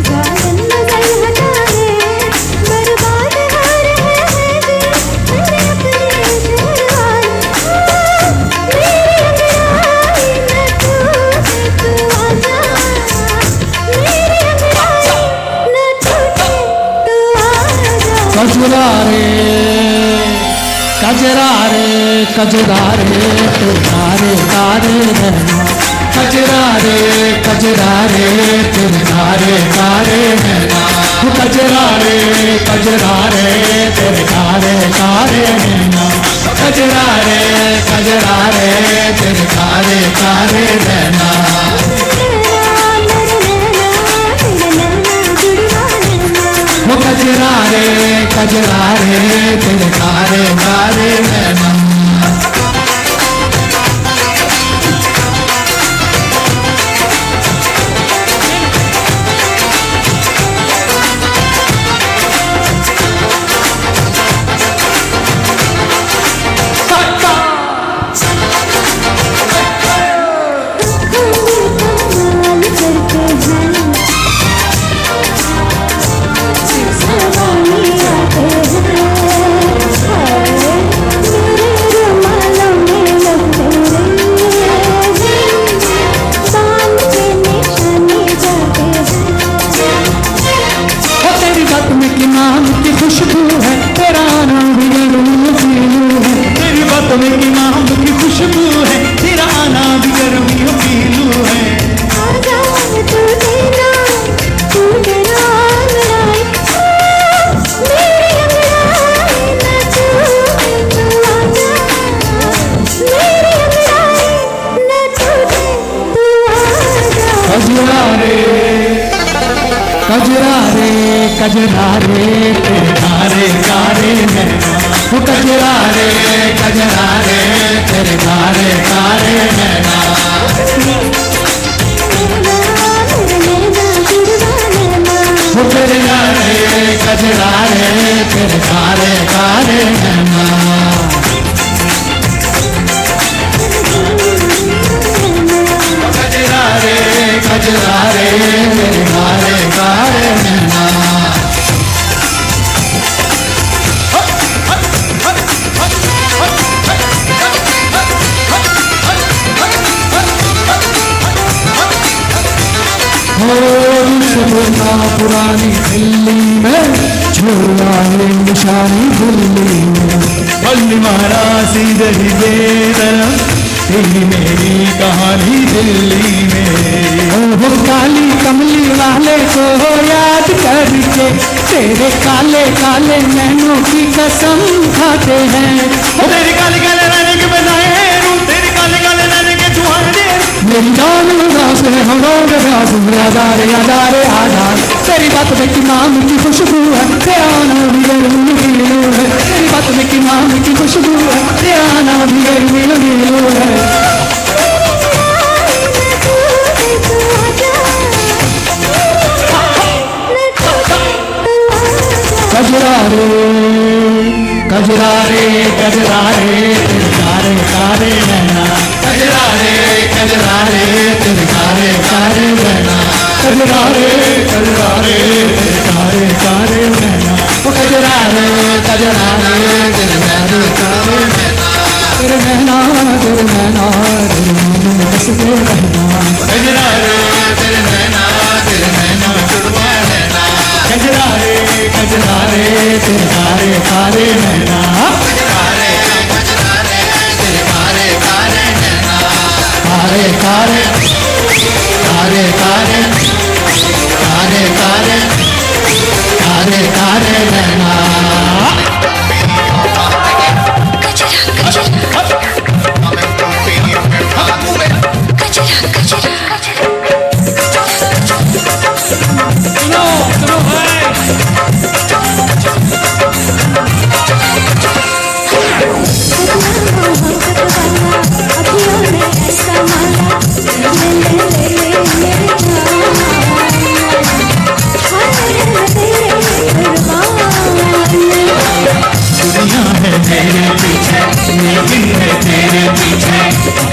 जालिम नजर हटा ले। बर्बाद हो रहे हैं जी मेरे अपने शहर वाले। मेरी अंगड़ाई न टूटे तू आजा, मेरी अंगड़ाई न टूटे तू आजा। कजरा रे कजरा रे कजरा रे तुम्हारे तारे रहना। कजरा रे तेरे तारे तारे रहना। कजरा रे तेरे तारे तारे रहना। कजरा रे तेरे तारे तारे रहना। कजरा रे तेरे कारे कारे नैना। कजरा रे तेरे कारे कारे नैना। वो कजरा रे तेरे कारे कारे नैना। वो कजरा रे तेरे कारे कारे नैना। कजरा रे तेरे कारे कारे नैना। पुरानी दिल्ली में छोड़ा है निशानी दिल्ली में। बल्ली मारा सीधे बेदरम तेरी मेरी कहानी दिल्ली में। वो काली कमली वाले को याद करके तेरे काले काले नैनों की कसम खाते हैं। तेरे काले काले नैने के बनाए रूप, तेरे काले काले नैने के दुआरे मेरी जान उदास है हम लोग आधार आधार। तेरी बात में कि नाम की खुशबू है, तेरा नाम भी मीलू है। तेरी बात में कि नाम की खुशबू है, तेरा नाम भी मीलू है। कजरा रे तेरे कारे कारे नैना। कजरा रे तेरे कारे कारे नैना। कजरा रे तेरे कारे कारे नैना। वो कजरा रे तेरे कारे कारे नैना। तेरे नैना बस के रहना। कजरा रे तेरे नैना जुड़वा रहना। कजरा रे तेरे कारे कारे नैना। कारे कारे कारे कारे कारे कारे कारे कारे नैना।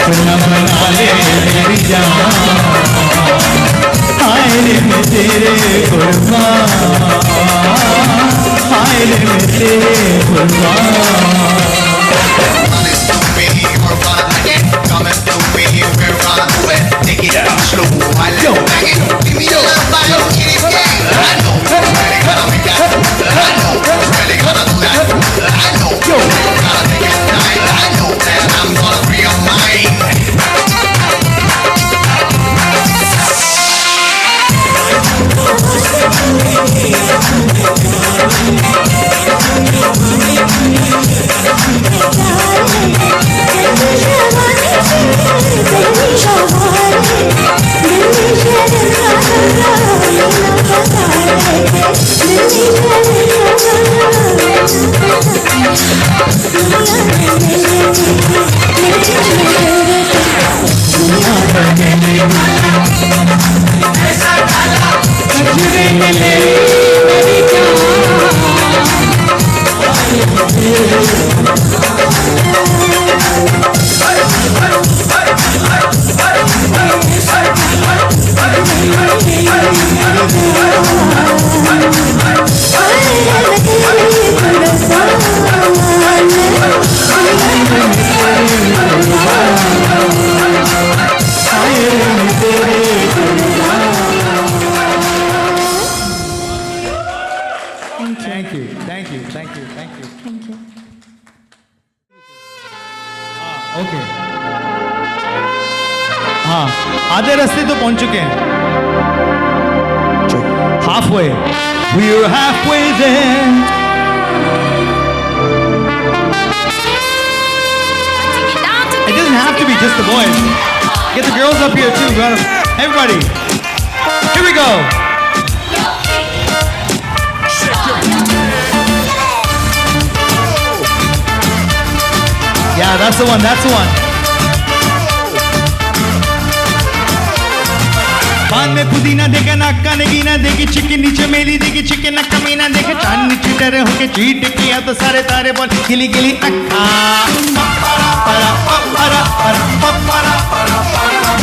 अपना बना ले मेरी जान, आए में तेरे कुर्बान, आए में तेरे कुर्बान। Take it down slow, I let it bang it. Give me your love, I don't get it back. I know, really gonna make that. I know, really gonna do that. I know, gotta take it tonight. I know that I'm gonna free your mind. Shahar, कजरे में मेरी Thank you. Okay हाँ आधे रास्ते तो पहुंच चुके हैं halfway we're halfway there it doesn't have to be just the boys get the girls up here too brother. Everybody here we go yeah that's the one पान में पुदीना देखा नक्का नगीना देखी चिकन नीचे मेली देखी चिकन नक्का मीना देखे चांद नीचे डरे होके चीट किया तो सारे तारे बोल गिली गिली अक्का परा परा परा परा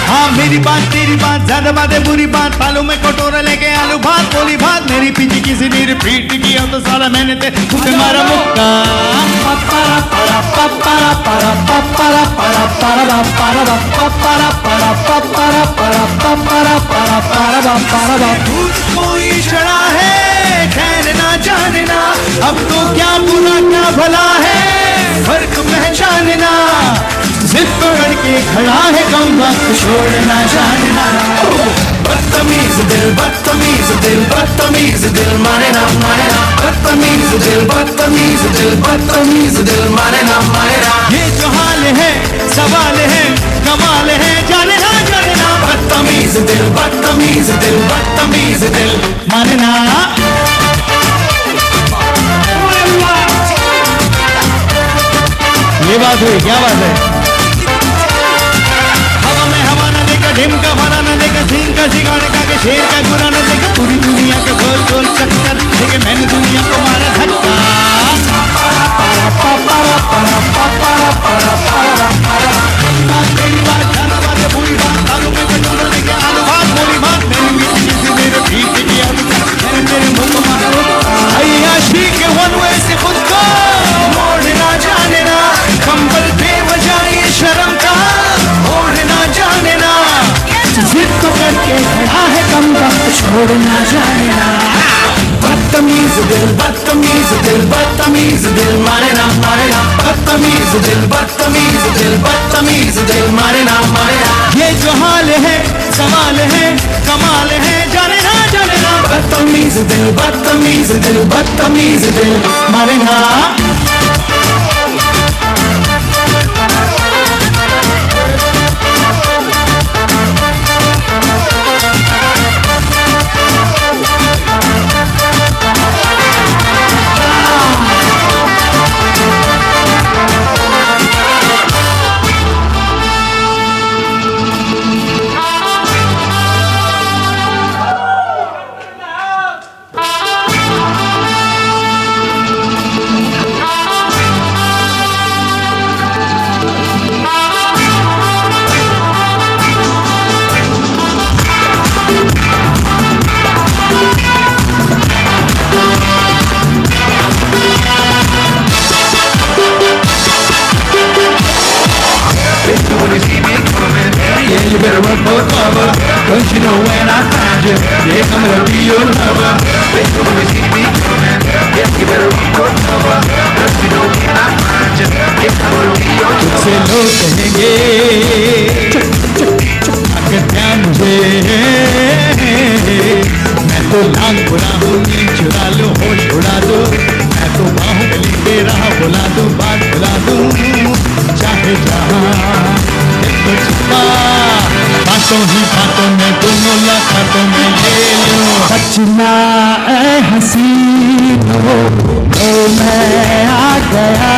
हाँ मेरी बात तेरी बात ज्यादा बातें बुरी बात पालू में कटोरा लेके आलू भात बोली भात मेरी पीछे किसी ने रिपीट किया तो सारा मैंने ते मुझे मारा मुक्का परा परा परा परा परा परा परा परा परा परा परा परा परा परा तुझको ही चढ़ा है ठहरना जानना अब तो क्या बुरा क्या भला है फर्क पहचानना जिद पकड़ के खड़ा है कम वक्त छोड़ना जानना बदतमीज दिल बदतमीज दिल बदतमीज दिल माने ना बदतमीज दिल बदतमीज दिल बदतमीज दिल माने ना ये जो हाल है सवाल है कमाल है जाने ना बदतमीज दिल बदतमीज दिल बदतमीज दिल माने ना ये बात हुई क्या बात है हवा न देखा ढिम का भरा न देखा सिंह का सिगाने का के शेर का गुरा न देखा पूरी दुनिया के गोल गोल चक्कर देखे मैंने दुनिया को मारा धक्का तेरी बात जाना बात बुरी बात आलू में कटोरा लेके आलू भात बोली बात मेरी मीठी किसी मेरे ठीक किया मैंने तेरे मुंह को मारा अय्याशी के वन वे से खुद को मोड़ना जानना कंबल बेवजह ये शर्म का ओढ़ना जानना जिद तो करके खड़ा है कम वक्त छोड़ना जानना बदतमीज दिल बदतमीज दिल बदतमीज दिल मारे ना बदतमीज दिल बदतमीज दिल बदतमीज दिल मारे ना ये जो हाल है सवाल है कमाल है जाने ना बदतमीज दिल बदतमीज दिल बदतमीज दिल मारे ना You better run for cover, don't you know when I find you, yeah, I'm gonna be your lover. Baby, when you see me coming, yeah, you better run for cover, don't you know when I find you, yeah, I'm gonna be your lover. तुझसे लोग कहेंगे अगर क्या मुझे मैं तो लाख बुरा हूँ नींद चुरा लो होश उड़ा दो मैं तो बाहुबली के राह बुला दूँ बात बुला दूँ चाहे जहाँ तो छुपा बातों ही बातों में तुम मुलाकातों में ले लो बचना ऐ हसीनो ओ मैं आ गया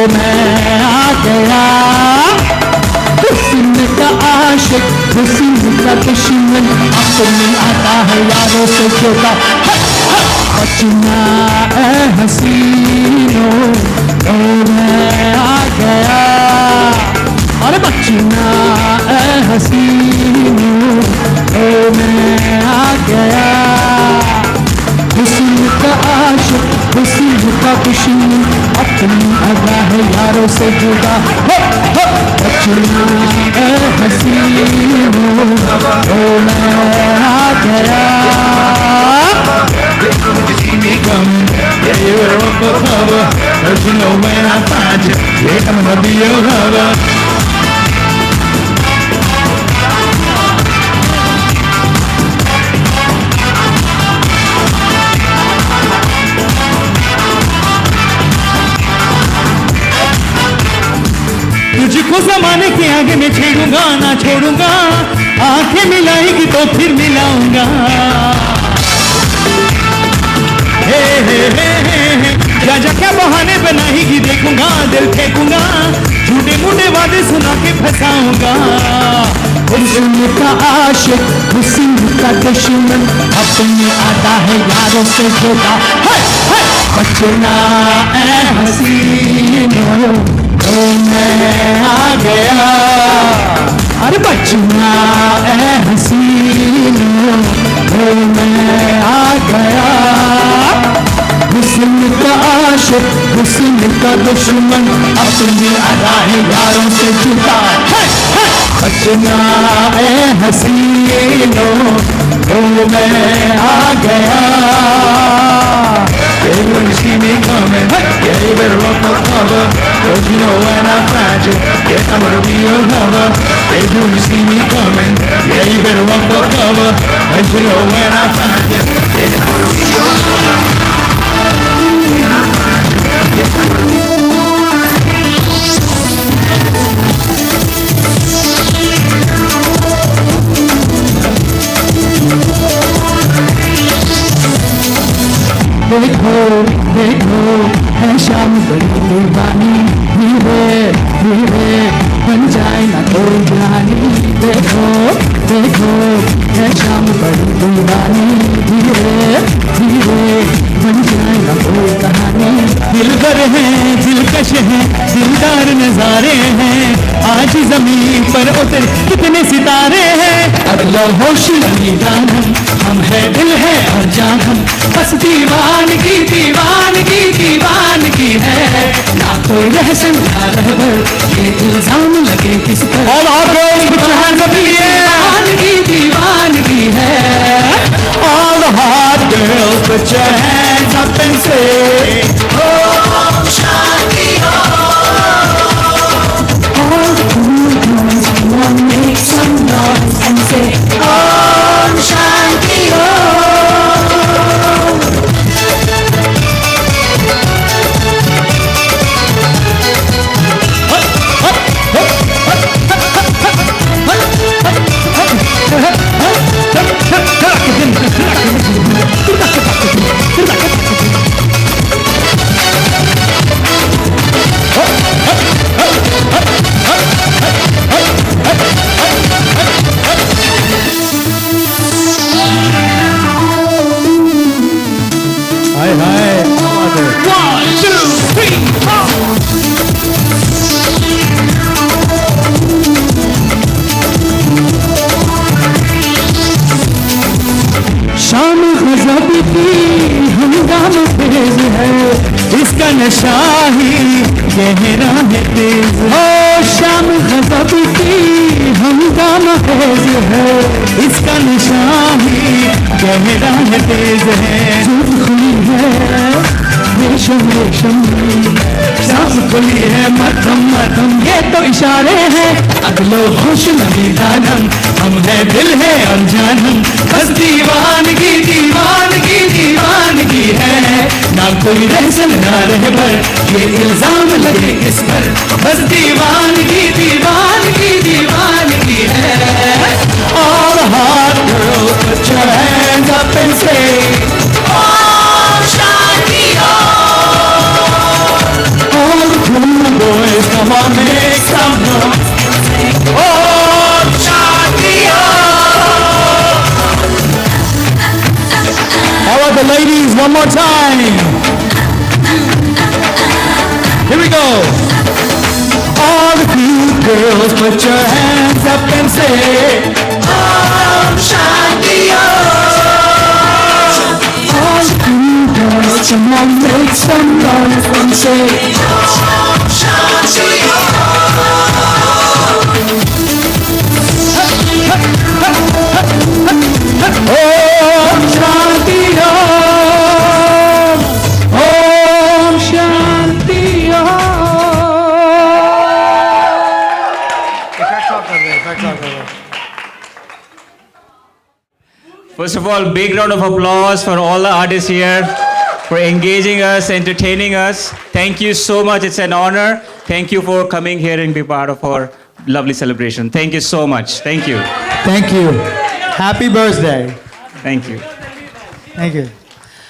मैं आ गया हुस्न का आशिक हुस्न का दुश्मन अपने आता है यारों से जुदा बचना ए हसीनों ओ मैं आ गया अरे बचना ए हसीनों ओ मैं आ गया हुस्न का आशिक हुस्न का दुश्मन अपनी अदा है यारों से जुदा बचना ए हसीनों ओ मैं आ गया me coming, yeah, you're up for cover. But you know when I find you, yeah, I'm gonna be your lover. तुझको ज़माने के आगे मैं छेड़ूंगा ना छोड़ूंगा आंखें मिलाएगी तो फिर मिलाऊंगा जा जा क्या बहाने बनाएगी देखूंगा दिल फेंकूंगा झूठे मूठे वादे सुना के फंसाऊंगा हुस्न का आशिक हुस्न का दुश्मन अपने आता है यारों से जुदा बचना ए हसीनों ओ मैं आ गया अरे बचना ए हसीनों ओ मैं आ गया हुस्न का आशिक हुस्न का दुश्मन अपनी अदा है यारों से जुदा बचना ए हसीनों ओ मैं आ गया Yeah, when you see me coming, yeah, you better run for cover. Cause you know when I find you, yeah, I'm gonna be your lover. Yeah, when you see me coming, yeah, you better run for cover. Cause you know when I find you, yeah, I'm gonna be your lover. देखो देखो है शाम बड़ी दीवानी धीरे बन जाए ना कोई जानी देखो देखो है शाम बड़ी दीवानी धीरे बन जाए ना कोई कहानी दिलबर हैं दिलकश हैं दिलदार नजारे हैं आज जमीन पर उतर कितने सितारे हैं अगला होश नहीं जानम हम है दिल है और जान हम बस दीवानगी दीवानगी दीवानगी है ना कोई रहसन ना रहबर ये इल्जाम लगे किस पर दीवानगी दीवानगी है all the hot girls put your hands up and say oh Shanti all the cool girls wanna make some noise and say oh Shanti शाम गजब की हंगाम तेज है इसका नशा ही गहरा है तेज हो शाम गजब की हंगाम तेज है इसका नशा ही गहरा है तेज है जुल्फ खुली है रेशम रेशम सांस खुली है मध्यम मध्यम ये तो इशारे हैं अगलो खुश नबी दानम हम है दिल है और जानम बस दीवानगी दीवानगी दीवानगी है ना कोई रहसन ना रहबर ये इल्जाम लगे इस पर बस दीवानगी दीवानगी दीवानगी है all hot girls put your hands up and say oh Shanti all the cool Here we go. All the cute girls, put your hands up and say, Om Shanti Om. All the cute girls, come on, make some noise and say, Om Shanti Om. Om Shanti Om. Om Shanti Om. First of all, big round of applause for all the artists here for engaging us, entertaining us. Thank you so much. It's an honor. Thank you for coming here and be part of our lovely celebration. Thank you so much. Thank you. Thank you. Happy birthday. Thank you. Thank you.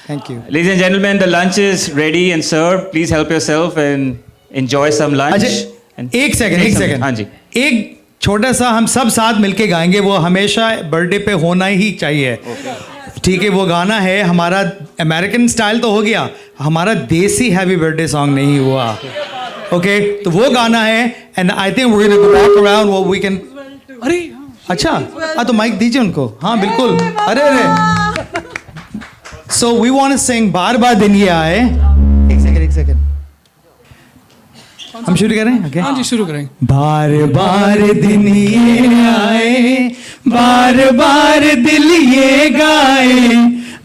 Thank you. Ladies and gentlemen, the lunch is ready and served. Please help yourself and enjoy some lunch. And एक second take एक some- second हाँ जी. एक छोटा सा हम सब साथ मिलके गाएंगे, वो हमेशा बर्थडे पे होना ही चाहिए. ठीक है, वो गाना है हमारा. अमेरिकन स्टाइल तो हो गया, हमारा देसी हैवी बर्थडे सॉन्ग नहीं हुआ. ओके, तो वो गाना है. And I think we will walk around वो वी कैन. अरे अच्छा, हाँ तो माइक दीजिए उनको. हाँ बिल्कुल. अरे अरे, so we want to sing बार बार दिन ये आए. एक सेकंड हम शुरू करें. ओके हाँ जी, शुरू करें. बार बार दिन ये आए, बार बार दिल ये गाए,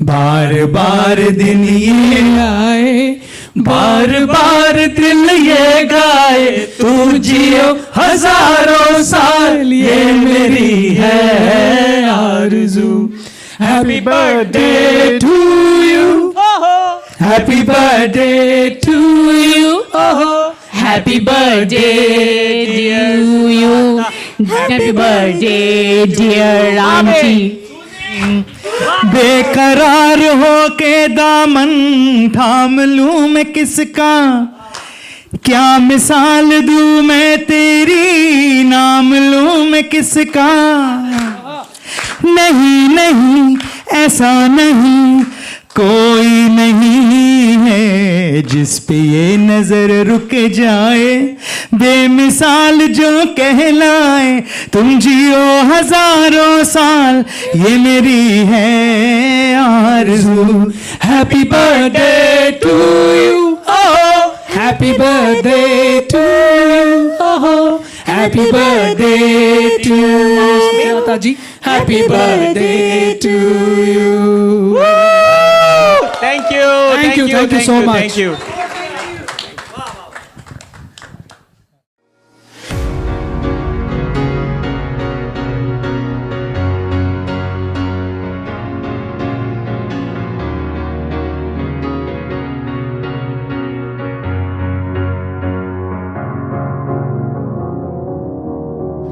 बार बार दिन ये आए, बार बार दिल ये गाए, तू जियो हजारों साल, ये मेरी है आरज़ू. Happy birthday to you, happy birthday to you, Happy birthday, dear you. Happy birthday, dear auntie. बेकरार हो के दामन थाम लूं मैं किसका, क्या मिसाल दूं मैं तेरी, नाम लूं मैं किसका. नहीं नहीं ऐसा नहीं, कोई नहीं है जिस पे ये नजर रुक जाए, बेमिसाल जो कहलाए, तुम जियो हजारों साल, ये मेरी है आरज़ू. Happy birthday to you, happy birthday to you, happy birthday to माता जी, happy birthday to you. Thank you. Thank you so much. Thank you.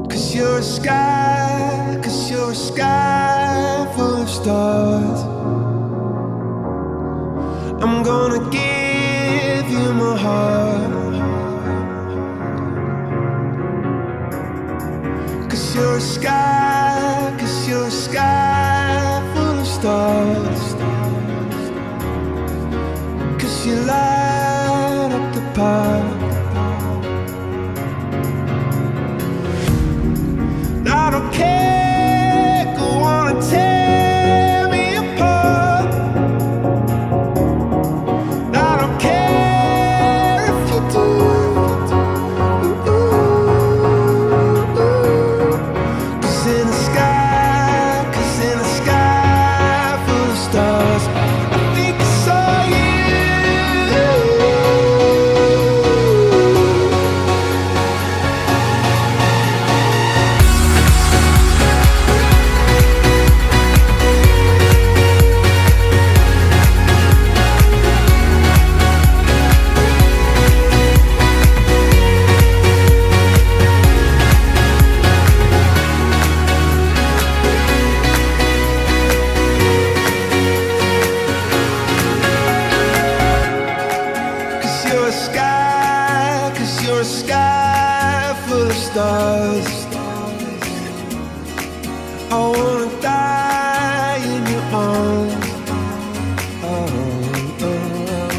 Cause you're a sky, cause you're a sky full of stars. I'm gonna give you my heart. Cause you're a sky, cause you're a sky full of stars. Cause you light up the park. I don't care, go on and tear me apart. I don't care if you do. Cause in the sky full of stars, I think I saw you. Cause you're a sky full of stars. I wanna die in your arms. Oh, oh, oh.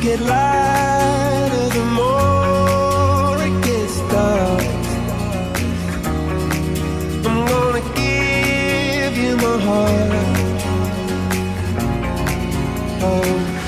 get lighter the more it gets dark. I'm gonna give you my heart. Oh.